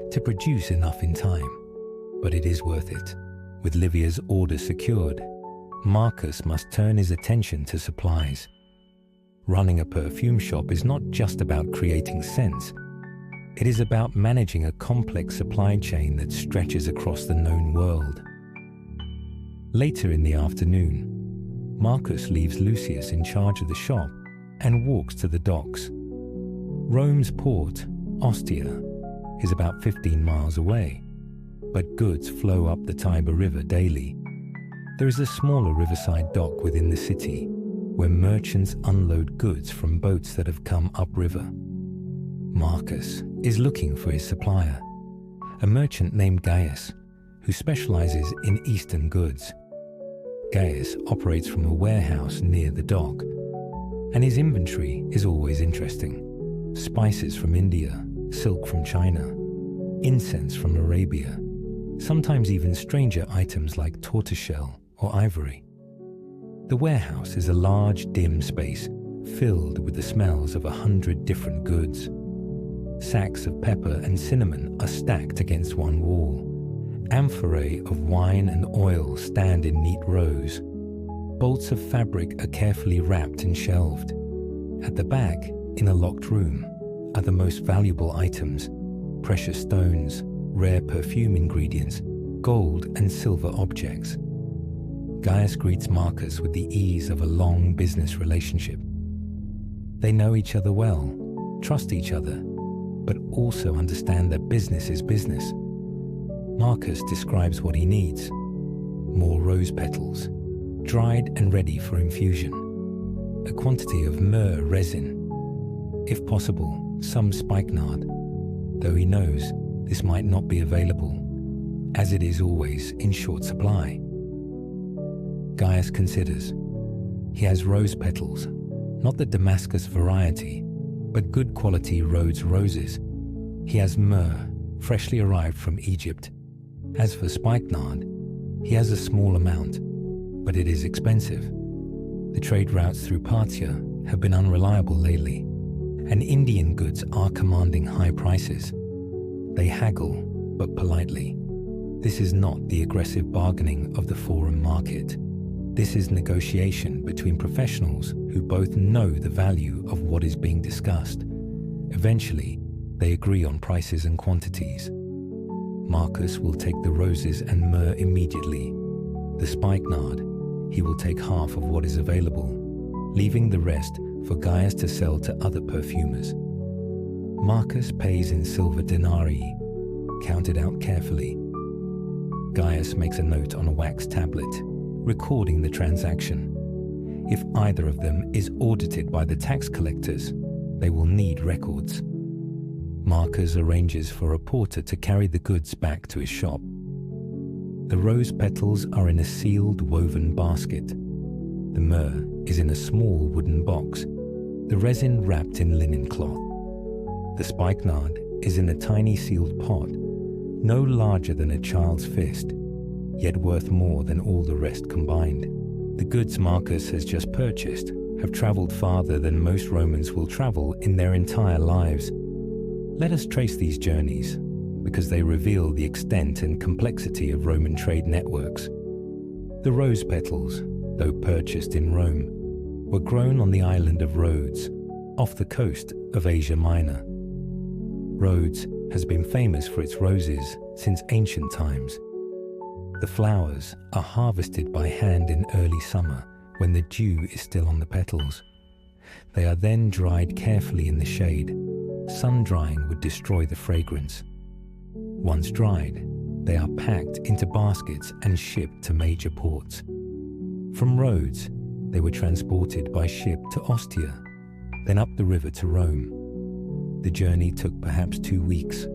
to produce enough in time, but it is worth it. With Livia's order secured, Marcus must turn his attention to supplies. Running a perfume shop is not just about creating scents. It is about managing a complex supply chain that stretches across the known world. Later in the afternoon, Marcus leaves Lucius in charge of the shop and walks to the docks. Rome's port, Ostia, is about 15 miles away, but goods flow up the Tiber River daily. There is a smaller riverside dock within the city where merchants unload goods from boats that have come upriver. Marcus is looking for his supplier, a merchant named Gaius, who specializes in Eastern goods. Gaius operates from a warehouse near the dock, and his inventory is always interesting. Spices from India, silk from China, incense from Arabia, sometimes even stranger items like tortoiseshell or ivory. The warehouse is a large, dim space filled with the smells of 100 different goods. Sacks of pepper and cinnamon are stacked against one wall. Amphorae of wine and oil stand in neat rows. Bolts of fabric are carefully wrapped and shelved. At the back, in a locked room, are the most valuable items: precious stones, rare perfume ingredients, gold and silver objects. Gaius greets Marcus with the ease of a long business relationship. They know each other well, trust each other, but also understand that business is business. Marcus describes what he needs: more rose petals, dried and ready for infusion, a quantity of myrrh resin, if possible, some spikenard, though he knows this might not be available, as it is always in short supply. Gaius considers. He has rose petals, not the Damascus variety, but good quality Rhodes roses. He has myrrh, freshly arrived from Egypt. As for spikenard, he has a small amount, but it is expensive. The trade routes through Parthia have been unreliable lately, and Indian goods are commanding high prices. They haggle, but politely. This is not the aggressive bargaining of the foreign market. This is negotiation between professionals who both know the value of what is being discussed. Eventually, they agree on prices and quantities. Marcus will take the roses and myrrh immediately. The spikenard, he will take half of what is available, leaving the rest for Gaius to sell to other perfumers. Marcus pays in silver denarii, counted out carefully. Gaius makes a note on a wax tablet, recording the transaction. If either of them is audited by the tax collectors, they will need records. Marcus arranges for a porter to carry the goods back to his shop. The rose petals are in a sealed woven basket. The myrrh is in a small wooden box, the resin wrapped in linen cloth. The spikenard is in a tiny sealed pot, no larger than a child's fist, yet worth more than all the rest combined. The goods Marcus has just purchased have traveled farther than most Romans will travel in their entire lives. Let us trace these journeys, because they reveal the extent and complexity of Roman trade networks. The rose petals, though purchased in Rome, were grown on the island of Rhodes, off the coast of Asia Minor. Rhodes has been famous for its roses since ancient times. The flowers are harvested by hand in early summer when the dew is still on the petals. They are then dried carefully in the shade. Sun drying would destroy the fragrance. Once dried, they are packed into baskets and shipped to major ports. From Rhodes, they were transported by ship to Ostia, then up the river to Rome. The journey took perhaps 2 weeks.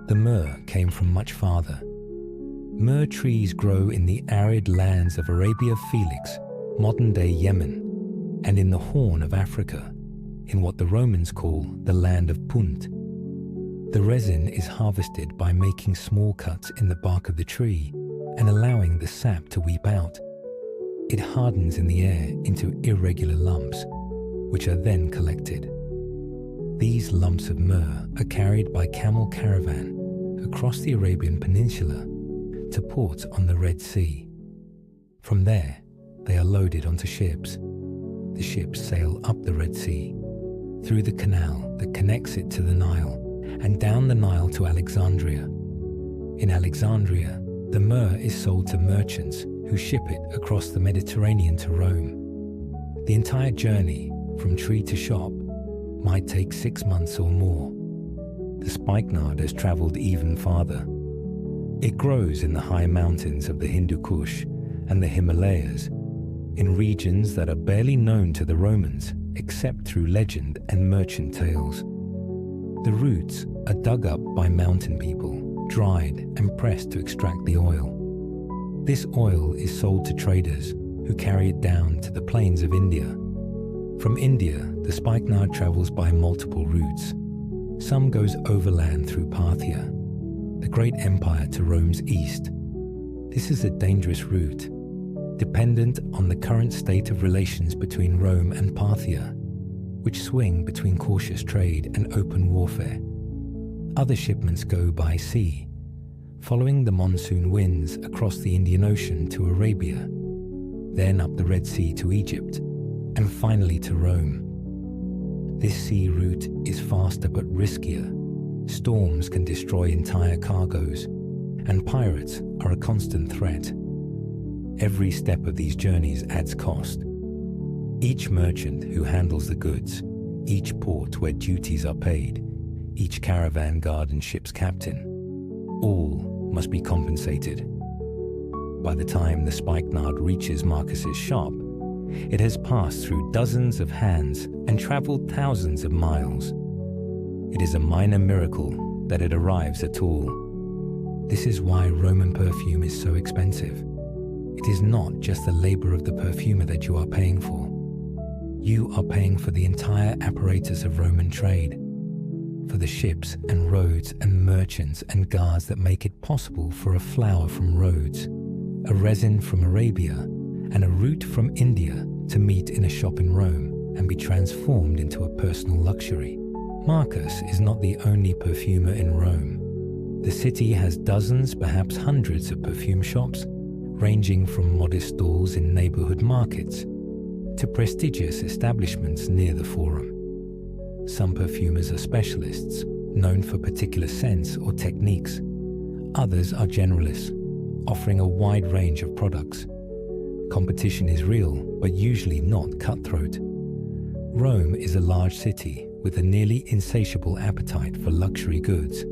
The myrrh came from much farther. Myrrh trees grow in the arid lands of Arabia Felix, modern-day Yemen, and in the Horn of Africa, in what the Romans call the land of Punt. The resin is harvested by making small cuts in the bark of the tree and allowing the sap to weep out. It hardens in the air into irregular lumps, which are then collected. These lumps of myrrh are carried by camel caravan across the Arabian Peninsula to ports on the Red Sea. From there, they are loaded onto ships. The ships sail up the Red Sea, through the canal that connects it to the Nile, and down the Nile to Alexandria. In Alexandria, the myrrh is sold to merchants who ship it across the Mediterranean to Rome. The entire journey, from tree to shop, might take 6 months or more. The spikenard has traveled even farther. It grows in the high mountains of the Hindu Kush and the Himalayas, in regions that are barely known to the Romans except through legend and merchant tales. The roots are dug up by mountain people, dried and pressed to extract the oil. This oil is sold to traders who carry it down to the plains of India. From India, the spikenard travels by multiple routes. Some goes overland through Parthia, the great empire to Rome's east. This is a dangerous route, dependent on the current state of relations between Rome and Parthia, which swing between cautious trade and open warfare. Other shipments go by sea, following the monsoon winds across the Indian Ocean to Arabia, then up the Red Sea to Egypt, and finally to Rome. This sea route is faster but riskier. Storms can destroy entire cargoes, and pirates are a constant threat. Every step of these journeys adds cost. Each merchant who handles the goods, each port where duties are paid, each caravan guard and ship's captain, all must be compensated. By the time the spikenard reaches Marcus's shop, it has passed through dozens of hands and traveled thousands of miles. It is a minor miracle that it arrives at all. This is why Roman perfume is so expensive. It is not just the labor of the perfumer that you are paying for. You are paying for the entire apparatus of Roman trade, for the ships and roads and merchants and guards that make it possible for a flower from Rhodes, a resin from Arabia, and a root from India to meet in a shop in Rome and be transformed into a personal luxury. Marcus is not the only perfumer in Rome. The city has dozens, perhaps hundreds of perfume shops, ranging from modest stalls in neighborhood markets to prestigious establishments near the Forum. Some perfumers are specialists, known for particular scents or techniques. Others are generalists, offering a wide range of products. Competition is real, but usually not cutthroat. Rome is a large city with a nearly insatiable appetite for luxury goods.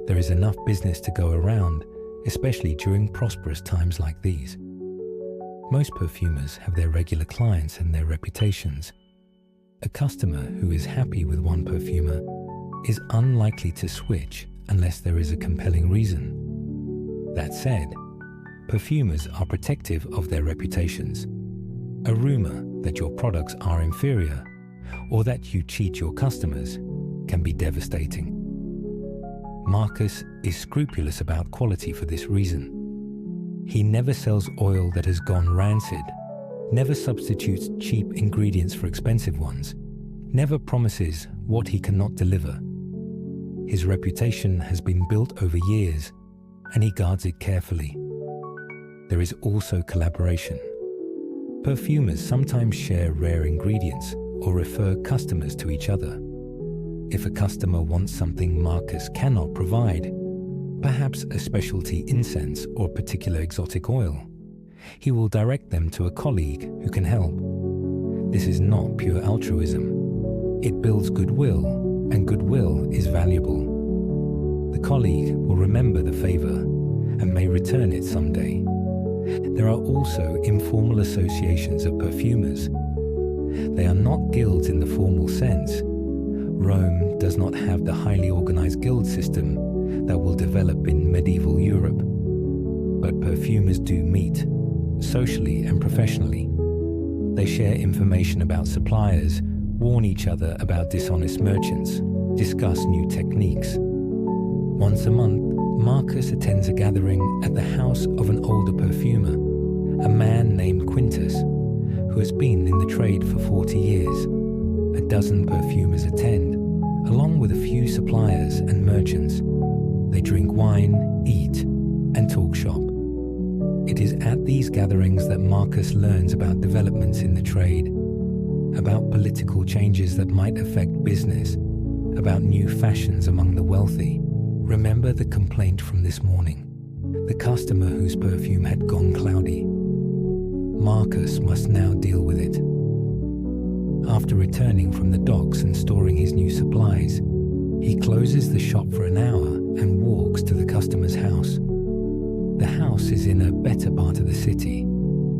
There is enough business to go around, especially during prosperous times like these. Most perfumers have their regular clients and their reputations. A customer who is happy with one perfumer is unlikely to switch unless there is a compelling reason. That said, perfumers are protective of their reputations. A rumor that your products are inferior or that you cheat your customers can be devastating. Marcus is scrupulous about quality for this reason. He never sells oil that has gone rancid, never substitutes cheap ingredients for expensive ones, never promises what he cannot deliver. His reputation has been built over years, and he guards it carefully. There is also collaboration. Perfumers sometimes share rare ingredients or refer customers to each other. If a customer wants something Marcus cannot provide, perhaps a specialty incense or particular exotic oil, he will direct them to a colleague who can help. This is not pure altruism. It builds goodwill, and goodwill is valuable. The colleague will remember the favor and may return it someday. There are also informal associations of perfumers. They are not guilds in the formal sense. Rome does not have the highly organized guild system that will develop in medieval Europe. But perfumers do meet, socially and professionally. They share information about suppliers, warn each other about dishonest merchants, discuss new techniques. Once a month, Marcus attends a gathering at the house of an older perfumer, a man named Quintus, who has been in the trade for 40 years. A dozen perfumers attend, along with a few suppliers and merchants. They drink wine, eat, and talk shop. It is at these gatherings that Marcus learns about developments in the trade, about political changes that might affect business, about new fashions among the wealthy. Remember the complaint from this morning, the customer whose perfume had gone cloudy. Marcus must now deal with it. After returning from the docks and storing his new supplies, he closes the shop for an hour and walks to the customer's house. The house is in a better part of the city,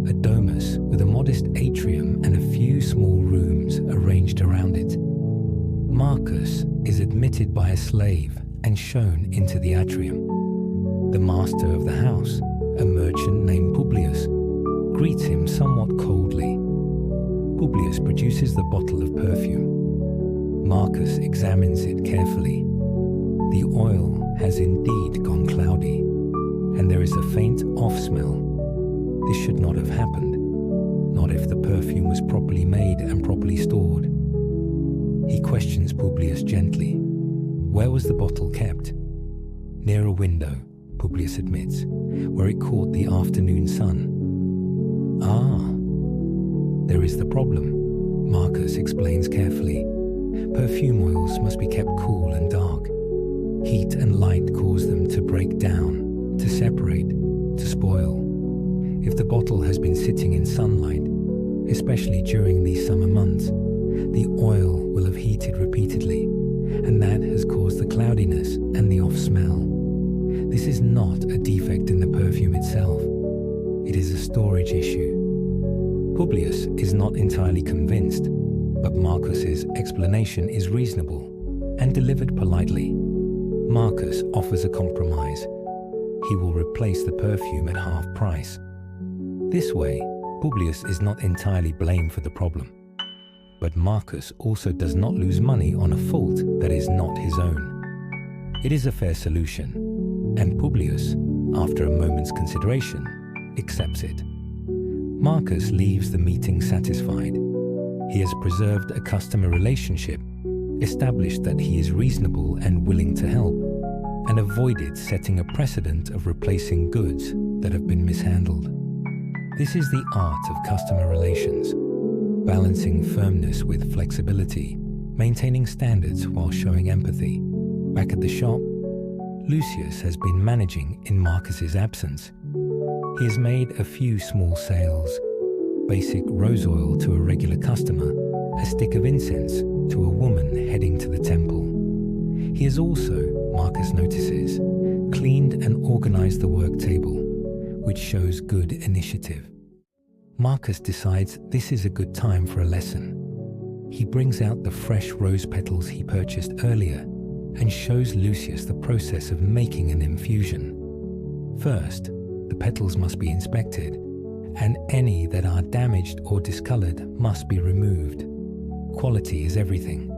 a domus with a modest atrium and a few small rooms arranged around it. Marcus is admitted by a slave and shown into the atrium. The master of the house, a merchant named Publius, greets him somewhat coldly. Publius produces the bottle of perfume. Marcus examines it carefully. The oil has indeed gone cloudy, and there is a faint off smell. This should not have happened, not if the perfume was properly made and properly stored. He questions Publius gently. Where was the bottle kept? Near a window, Publius admits, where it caught the afternoon sun. Ah, there is the problem, Marcus explains carefully. Perfume oils must be kept cool and dark. Heat and light cause them to break down, to separate, to spoil. If the bottle has been sitting in sunlight, especially during these summer months, the oil will have heated repeatedly, and that has caused the cloudiness and the off smell. This is not a defect in the perfume itself. It is a storage issue. Publius is not entirely convinced, but Marcus's explanation is reasonable and delivered politely. Marcus offers a compromise. He will replace the perfume at half price. This way, Publius is not entirely blamed for the problem. But Marcus also does not lose money on a fault that is not his own. It is a fair solution, and Publius, after a moment's consideration, accepts it. Marcus leaves the meeting satisfied. He has preserved a customer relationship, established that he is reasonable and willing to help, and avoided setting a precedent of replacing goods that have been mishandled. This is the art of customer relations, balancing firmness with flexibility, maintaining standards while showing empathy. Back at the shop, Lucius has been managing in Marcus's absence. He has made a few small sales, basic rose oil to a regular customer, a stick of incense to a woman heading to the temple. He has also, Marcus notices, cleaned and organized the work table, which shows good initiative. Marcus decides this is a good time for a lesson. He brings out the fresh rose petals he purchased earlier and shows Lucius the process of making an infusion. First, the petals must be inspected, and any that are damaged or discolored must be removed. Quality is everything.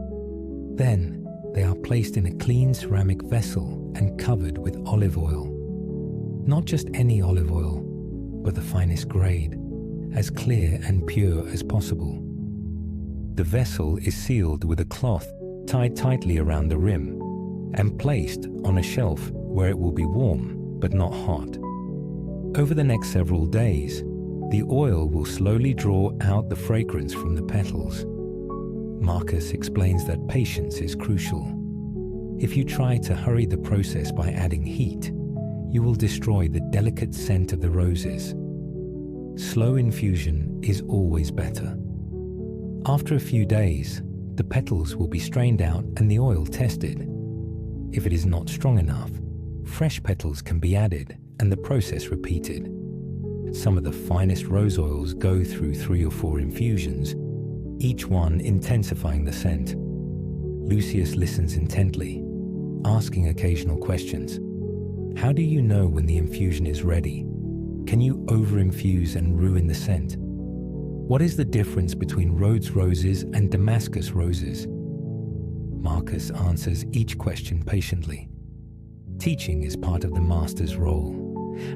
Then, they are placed in a clean ceramic vessel and covered with olive oil. Not just any olive oil, but the finest grade, as clear and pure as possible. The vessel is sealed with a cloth tied tightly around the rim, and placed on a shelf where it will be warm but not hot. Over the next several days, the oil will slowly draw out the fragrance from the petals. Marcus explains that patience is crucial. If you try to hurry the process by adding heat, you will destroy the delicate scent of the roses. Slow infusion is always better. After a few days, the petals will be strained out and the oil tested. If it is not strong enough, fresh petals can be added and the process repeated. Some of the finest rose oils go through 3 or 4 infusions, each one intensifying the scent. Lucius listens intently, asking occasional questions. How do you know when the infusion is ready? Can you over-infuse and ruin the scent? What is the difference between Rhodes roses and Damascus roses? Marcus answers each question patiently. Teaching is part of the master's role,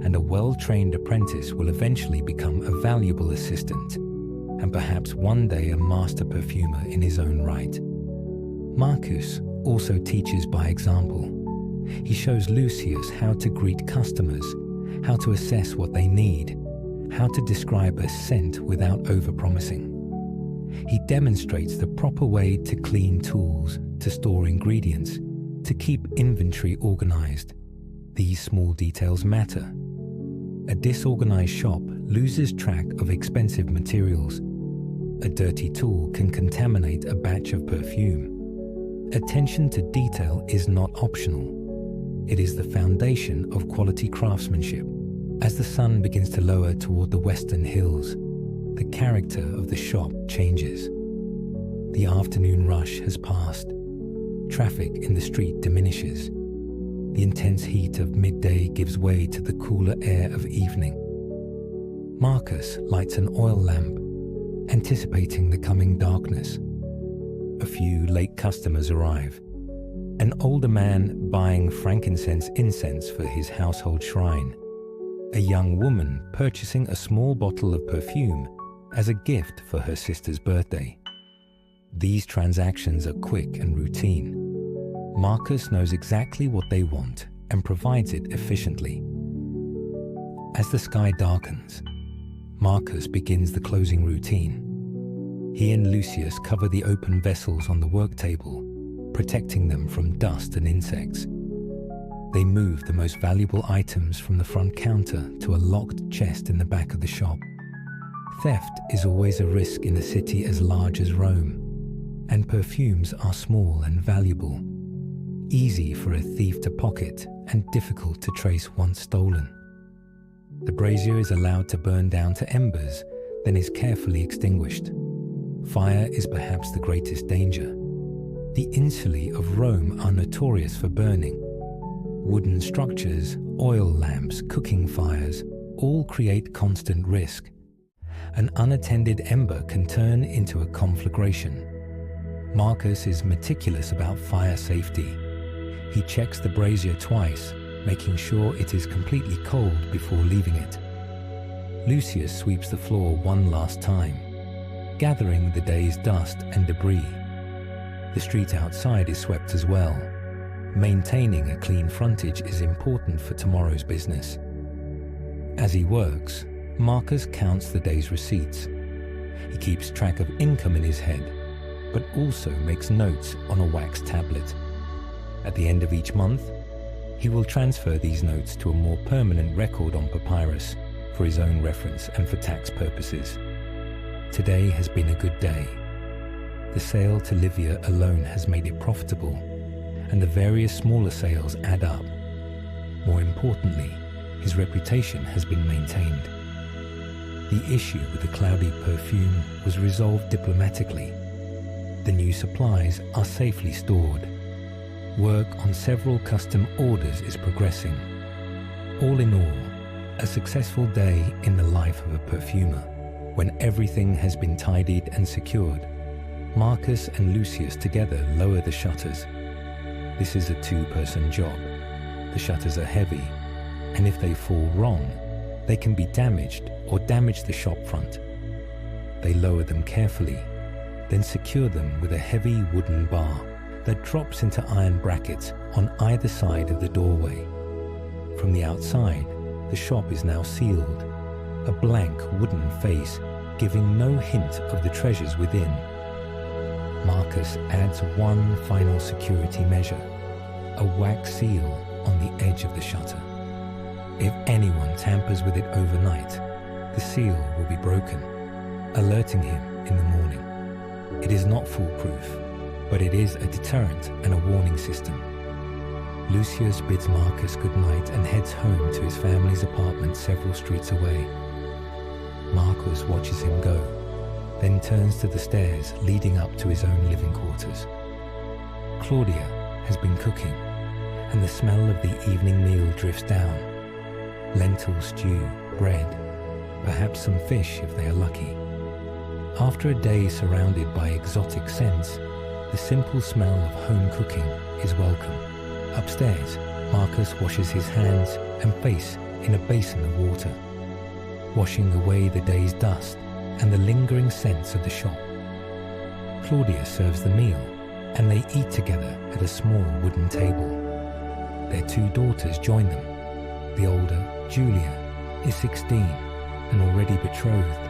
and a well-trained apprentice will eventually become a valuable assistant, and perhaps one day a master perfumer in his own right. Marcus also teaches by example. He shows Lucius how to greet customers, how to assess what they need, how to describe a scent without overpromising. He demonstrates the proper way to clean tools, to store ingredients, to keep inventory organized. These small details matter. A disorganized shop loses track of expensive materials. A dirty tool can contaminate a batch of perfume. Attention to detail is not optional. It is the foundation of quality craftsmanship. As the sun begins to lower toward the western hills, the character of the shop changes. The afternoon rush has passed. Traffic in the street diminishes. The intense heat of midday gives way to the cooler air of evening. Marcus lights an oil lamp, anticipating the coming darkness. A few late customers arrive. An older man buying frankincense incense for his household shrine. A young woman purchasing a small bottle of perfume as a gift for her sister's birthday. These transactions are quick and routine. Marcus knows exactly what they want and provides it efficiently. As the sky darkens, Marcus begins the closing routine. He and Lucius cover the open vessels on the work table, protecting them from dust and insects. They move the most valuable items from the front counter to a locked chest in the back of the shop. Theft is always a risk in a city as large as Rome, and perfumes are small and valuable, easy for a thief to pocket and difficult to trace once stolen. The brazier is allowed to burn down to embers, then is carefully extinguished. Fire is perhaps the greatest danger. The insulae of Rome are notorious for burning. Wooden structures, oil lamps, cooking fires, all create constant risk. An unattended ember can turn into a conflagration. Marcus is meticulous about fire safety. He checks the brazier twice, making sure it is completely cold before leaving it. Lucius sweeps the floor one last time, gathering the day's dust and debris. The street outside is swept as well. Maintaining a clean frontage is important for tomorrow's business. As he works, Marcus counts the day's receipts. He keeps track of income in his head, but also makes notes on a wax tablet. At the end of each month, he will transfer these notes to a more permanent record on papyrus for his own reference and for tax purposes. Today has been a good day. The sale to Livia alone has made it profitable, and the various smaller sales add up. More importantly, his reputation has been maintained. The issue with the cloudy perfume was resolved diplomatically. The new supplies are safely stored. Work on several custom orders is progressing. All in all, a successful day in the life of a perfumer. When everything has been tidied and secured, Marcus and Lucius together lower the shutters. This is a two-person job. The shutters are heavy, and if they fall wrong, they can be damaged or damage the shop front. They lower them carefully, then secure them with a heavy wooden bar that drops into iron brackets on either side of the doorway. From the outside, the shop is now sealed, a blank wooden face giving no hint of the treasures within. Marcus adds one final security measure, a wax seal on the edge of the shutter. If anyone tampers with it overnight, the seal will be broken, alerting him in the morning. It is not foolproof, but it is a deterrent and a warning system. Lucius bids Marcus goodnight and heads home to his family's apartment several streets away. Marcus watches him go, then turns to the stairs leading up to his own living quarters. Claudia has been cooking, and the smell of the evening meal drifts down. Lentil stew, bread, perhaps some fish if they are lucky. After a day surrounded by exotic scents, the simple smell of home cooking is welcome. Upstairs, Marcus washes his hands and face in a basin of water, washing away the day's dust and the lingering scents of the shop. Claudia serves the meal, and they eat together at a small wooden table. Their two daughters join them. The older, Julia, is 16 and already betrothed,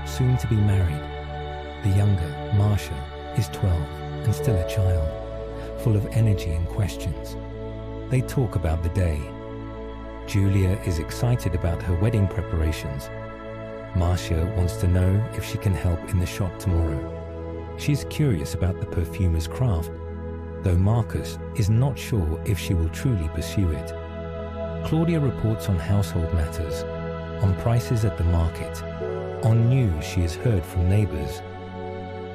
soon to be married. The younger, Marcia, is 12 and still a child, full of energy and questions. They talk about the day. Julia is excited about her wedding preparations. Marcia wants to know if she can help in the shop tomorrow. She's curious about the perfumer's craft, though Marcus is not sure if she will truly pursue it. Claudia reports on household matters, on prices at the market, on news she has heard from neighbors.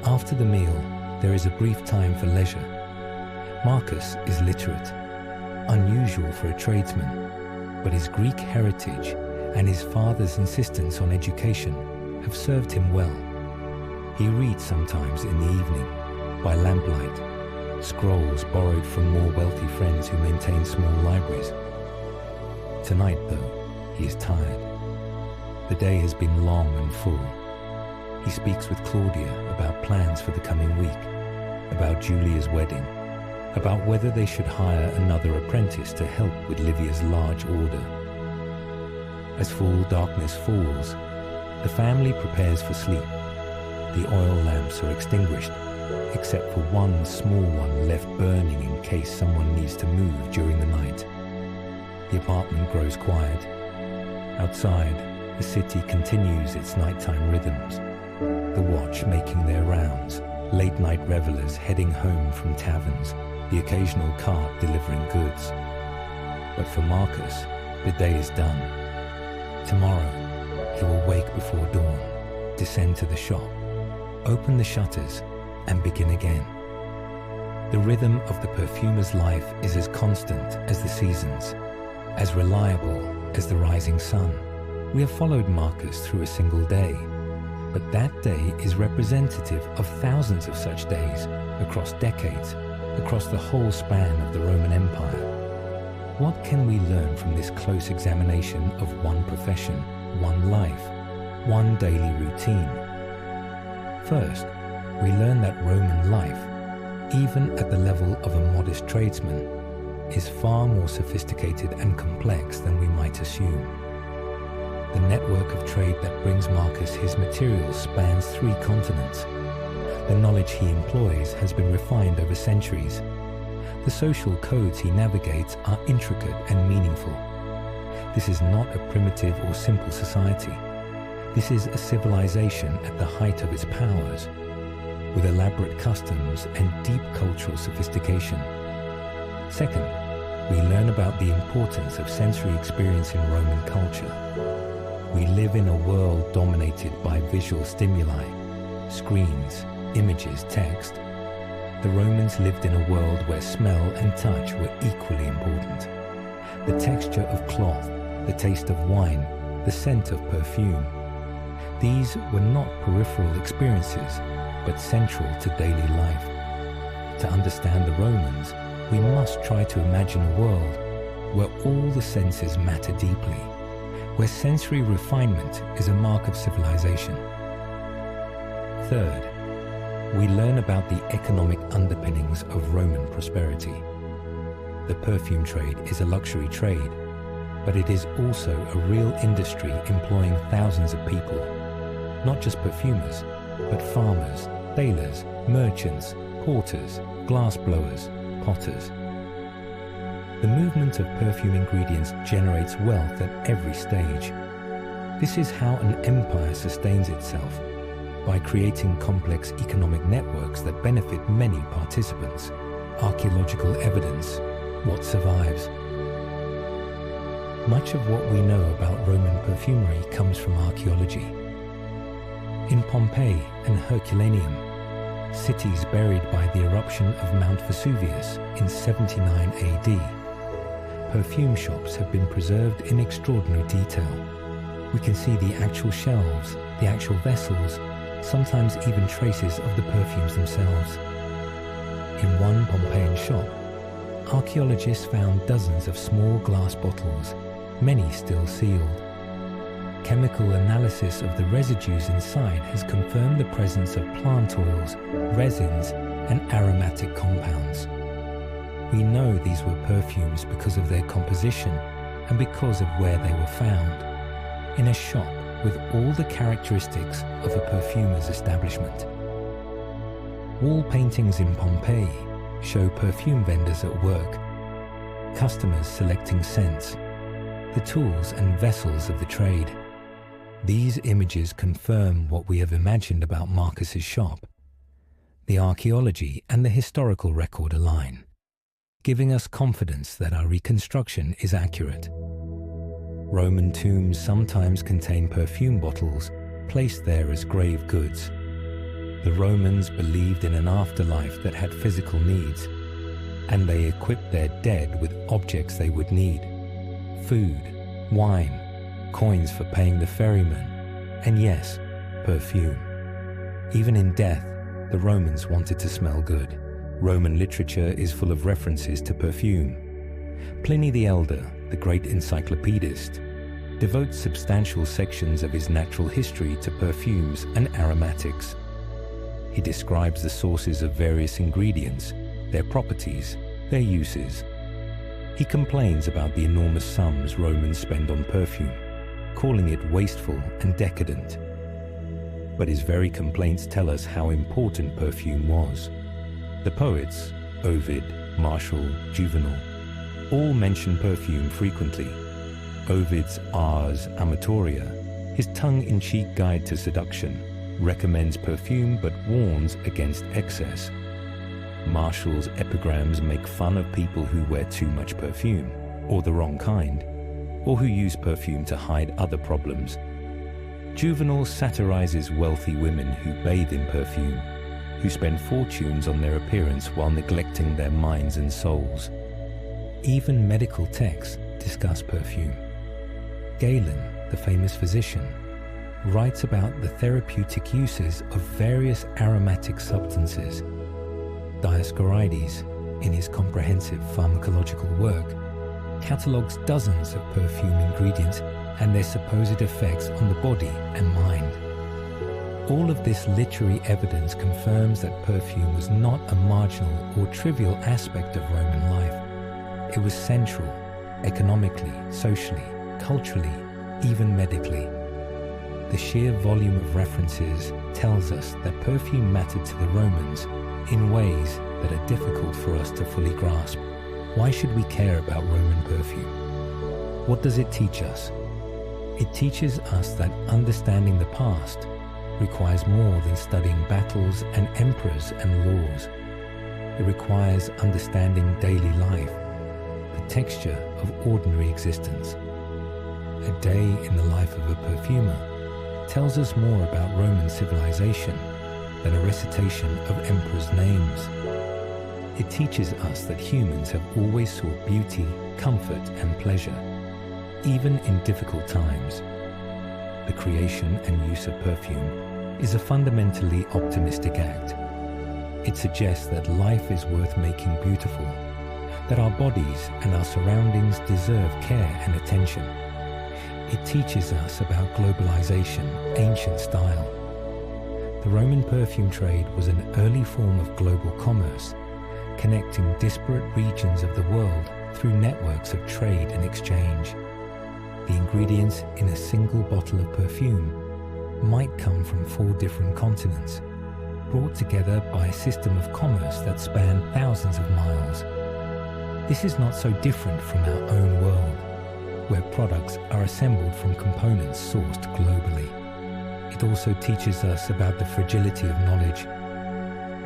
After the meal, there is a brief time for leisure. Marcus is literate, unusual for a tradesman, but his Greek heritage and his father's insistence on education have served him well. He reads sometimes in the evening, by lamplight, scrolls borrowed from more wealthy friends who maintain small libraries. Tonight, though, he is tired. The day has been long and full. He speaks with Claudia about plans for the coming week, about Julia's wedding, about whether they should hire another apprentice to help with Livia's large order. As full darkness falls, the family prepares for sleep. The oil lamps are extinguished, except for one small one left burning in case someone needs to move during the night. The apartment grows quiet. Outside, the city continues its nighttime rhythms, the watch making their rounds, late-night revelers heading home from taverns, the occasional cart delivering goods. But for Marcus, the day is done. Tomorrow, he will wake before dawn, descend to the shop, open the shutters, and begin again. The rhythm of the perfumer's life is as constant as the seasons, as reliable as the rising sun. We have followed Marcus through a single day, but that day is representative of thousands of such days across decades, across the whole span of the Roman Empire. What can we learn from this close examination of one profession, one life, one daily routine? First, we learn that Roman life, even at the level of a modest tradesman, is far more sophisticated and complex than we might assume. The network of trade that brings Marcus his materials spans 3 continents. The knowledge he employs has been refined over centuries. The social codes he navigates are intricate and meaningful. This is not a primitive or simple society. This is a civilization at the height of its powers, with elaborate customs and deep cultural sophistication. Second, we learn about the importance of sensory experience in Roman culture. We live in a world dominated by visual stimuli, screens, images, text. The Romans lived in a world where smell and touch were equally important. The texture of cloth, the taste of wine, the scent of perfume. These were not peripheral experiences, but central to daily life. To understand the Romans, we must try to imagine a world where all the senses matter deeply, where sensory refinement is a mark of civilization. Third, we learn about the economic underpinnings of Roman prosperity. The perfume trade is a luxury trade, but it is also a real industry employing thousands of people, not just perfumers, but farmers, tailors, merchants, porters, glass blowers, potters. The movement of perfume ingredients generates wealth at every stage. This is how an empire sustains itself, by creating complex economic networks that benefit many participants. Archaeological evidence, what survives. Much of what we know about Roman perfumery comes from archaeology. In Pompeii and Herculaneum, cities buried by the eruption of Mount Vesuvius in 79 AD, perfume shops have been preserved in extraordinary detail. We can see the actual shelves, the actual vessels, sometimes even traces of the perfumes themselves. In one Pompeian shop, archaeologists found dozens of small glass bottles, many still sealed. Chemical analysis of the residues inside has confirmed the presence of plant oils, resins, and aromatic compounds. We know these were perfumes because of their composition and because of where they were found, in a shop with all the characteristics of a perfumer's establishment. Wall paintings in Pompeii show perfume vendors at work, customers selecting scents, the tools and vessels of the trade. These images confirm what we have imagined about Marcus's shop. The archaeology and the historical record align, giving us confidence that our reconstruction is accurate. Roman tombs sometimes contain perfume bottles placed there as grave goods. The Romans believed in an afterlife that had physical needs, and they equipped their dead with objects they would need: food, wine, coins for paying the ferryman, and yes, perfume. Even in death, the Romans wanted to smell good. Roman literature is full of references to perfume. Pliny the Elder, the great encyclopedist, devotes substantial sections of his natural history to perfumes and aromatics. He describes the sources of various ingredients, their properties, their uses. He complains about the enormous sums Romans spend on perfume, calling it wasteful and decadent. But his very complaints tell us how important perfume was. The poets, Ovid, Martial, Juvenal, all mention perfume frequently. Ovid's Ars Amatoria, his tongue-in-cheek guide to seduction, recommends perfume but warns against excess. Martial's epigrams make fun of people who wear too much perfume, or the wrong kind, or who use perfume to hide other problems. Juvenal satirizes wealthy women who bathe in perfume, who spend fortunes on their appearance while neglecting their minds and souls. Even medical texts discuss perfume. Galen, the famous physician, writes about the therapeutic uses of various aromatic substances. Dioscorides, in his comprehensive pharmacological work, catalogues dozens of perfume ingredients and their supposed effects on the body and mind. All of this literary evidence confirms that perfume was not a marginal or trivial aspect of Roman life. It was central, economically, socially, culturally, even medically. The sheer volume of references tells us that perfume mattered to the Romans in ways that are difficult for us to fully grasp. Why should we care about Roman perfume? What does it teach us? It teaches us that understanding the past requires more than studying battles and emperors and laws. It requires understanding daily life, the texture of ordinary existence. A day in the life of a perfumer tells us more about Roman civilization than a recitation of emperors' names. It teaches us that humans have always sought beauty, comfort, and pleasure, even in difficult times. The creation and use of perfume is a fundamentally optimistic act. It suggests that life is worth making beautiful, that our bodies and our surroundings deserve care and attention. It teaches us about globalization, ancient style, The Roman perfume trade was an early form of global commerce, connecting disparate regions of the world through networks of trade and exchange. The ingredients in a single bottle of perfume might come from 4 different continents, brought together by a system of commerce that spanned thousands of miles. This is not so different from our own world, where products are assembled from components sourced globally. It also teaches us about the fragility of knowledge.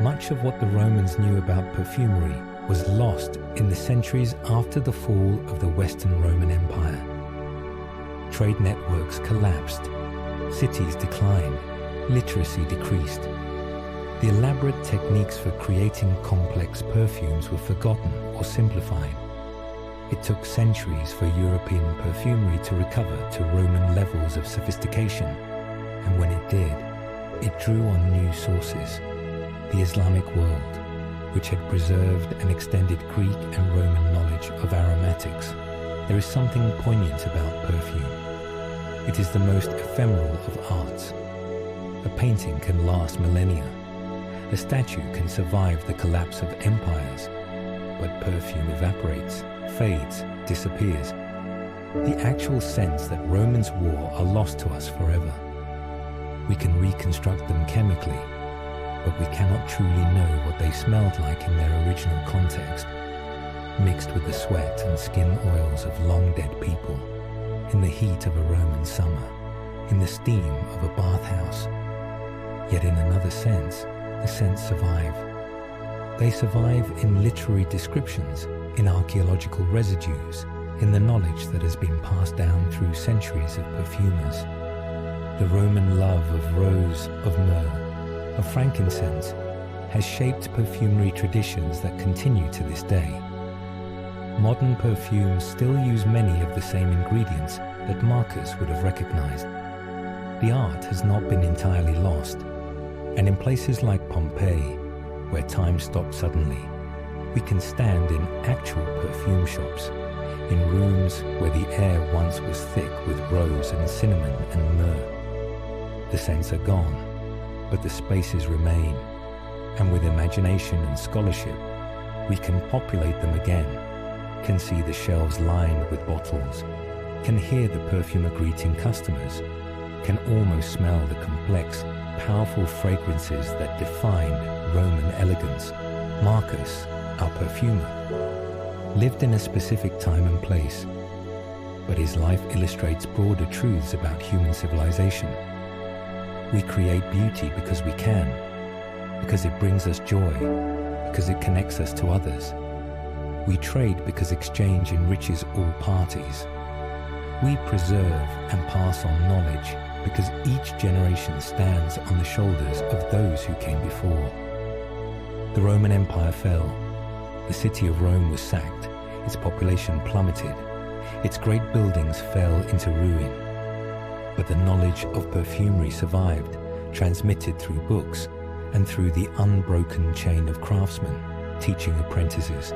Much of what the Romans knew about perfumery was lost in the centuries after the fall of the Western Roman Empire. Trade networks collapsed, cities declined, literacy decreased. The elaborate techniques for creating complex perfumes were forgotten or simplified. It took centuries for European perfumery to recover to Roman levels of sophistication, and when it did, it drew on new sources. The Islamic world, which had preserved and extended Greek and Roman knowledge of aromatics. There is something poignant about perfume. It is the most ephemeral of arts. A painting can last millennia. A statue can survive the collapse of empires, but perfume evaporates, fades, disappears. The actual scents that Romans wore are lost to us forever. We can reconstruct them chemically, but we cannot truly know what they smelled like in their original context, mixed with the sweat and skin oils of long-dead people, in the heat of a Roman summer, in the steam of a bathhouse. Yet in another sense, the scents survive. They survive in literary descriptions, in archaeological residues, in the knowledge that has been passed down through centuries of perfumers. The Roman love of rose, of myrrh, of frankincense has shaped perfumery traditions that continue to this day. Modern perfumes still use many of the same ingredients that Marcus would have recognized. The art has not been entirely lost, and in places like Pompeii, where time stopped suddenly, we can stand in actual perfume shops, in rooms where the air once was thick with rose and cinnamon and myrrh. The scents are gone, but the spaces remain, and with imagination and scholarship, we can populate them again, can see the shelves lined with bottles, can hear the perfumer greeting customers, can almost smell the complex, powerful fragrances that defined Roman elegance. Marcus, our perfumer, lived in a specific time and place, but his life illustrates broader truths about human civilization. We create beauty because we can, because it brings us joy, because it connects us to others. We trade because exchange enriches all parties. We preserve and pass on knowledge because each generation stands on the shoulders of those who came before. The Roman Empire fell. The city of Rome was sacked. Its population plummeted. Its great buildings fell into ruin. But the knowledge of perfumery survived, transmitted through books and through the unbroken chain of craftsmen, teaching apprentices.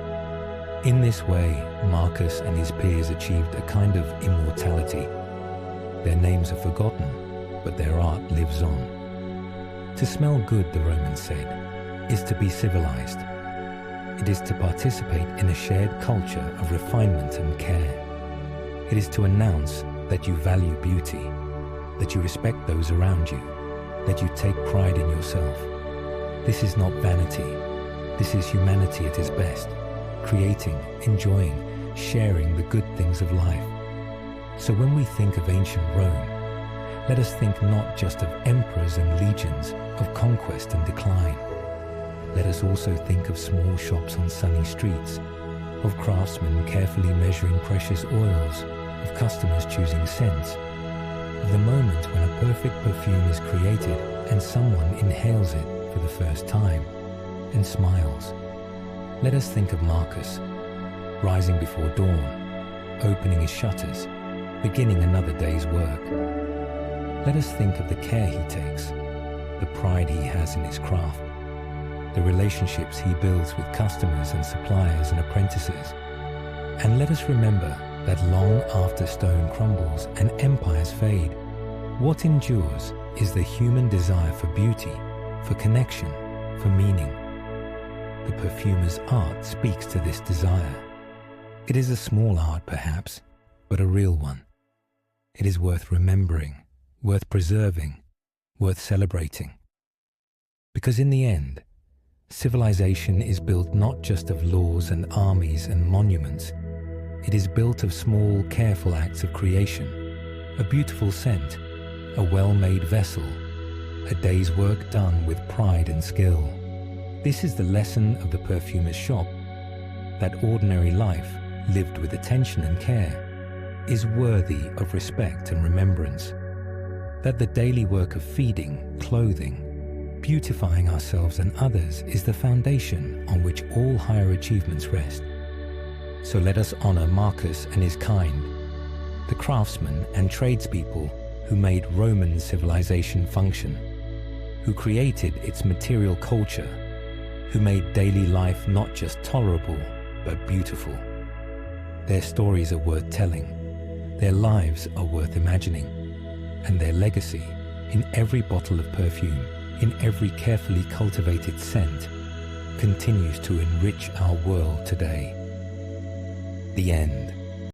In this way, Marcus and his peers achieved a kind of immortality. Their names are forgotten, but their art lives on. To smell good, the Romans said, is to be civilized. It is to participate in a shared culture of refinement and care. It is to announce that you value beauty, that you respect those around you, that you take pride in yourself. This is not vanity. This is humanity at its best, creating, enjoying, sharing the good things of life. So when we think of ancient Rome, let us think not just of emperors and legions, of conquest and decline. Let us also think of small shops on sunny streets, of craftsmen carefully measuring precious oils, of customers choosing scents, of the moment when a perfect perfume is created and someone inhales it for the first time and smiles. Let us think of Marcus, rising before dawn, opening his shutters, beginning another day's work. Let us think of the care he takes, the pride he has in his craft, the relationships he builds with customers and suppliers and apprentices. And let us remember that long after stone crumbles and empires fade, what endures is the human desire for beauty for connection, for meaning. The perfumer's art speaks to this desire. It is a small art, perhaps, but a real one. It is worth remembering, worth preserving, worth celebrating. Because in the end, civilization is built not just of laws and armies and monuments. It is built of small, careful acts of creation, a beautiful scent, a well-made vessel, a day's work done with pride and skill. This is the lesson of the perfumer's shop, that ordinary life, lived with attention and care, is worthy of respect and remembrance. That the daily work of feeding, clothing, beautifying ourselves and others is the foundation on which all higher achievements rest. So let us honor Marcus and his kind, the craftsmen and tradespeople who made Roman civilization function, who created its material culture, who made daily life not just tolerable, but beautiful. Their stories are worth telling, their lives are worth imagining, and their legacy, in every bottle of perfume, in every carefully cultivated scent, continues to enrich our world today. The end.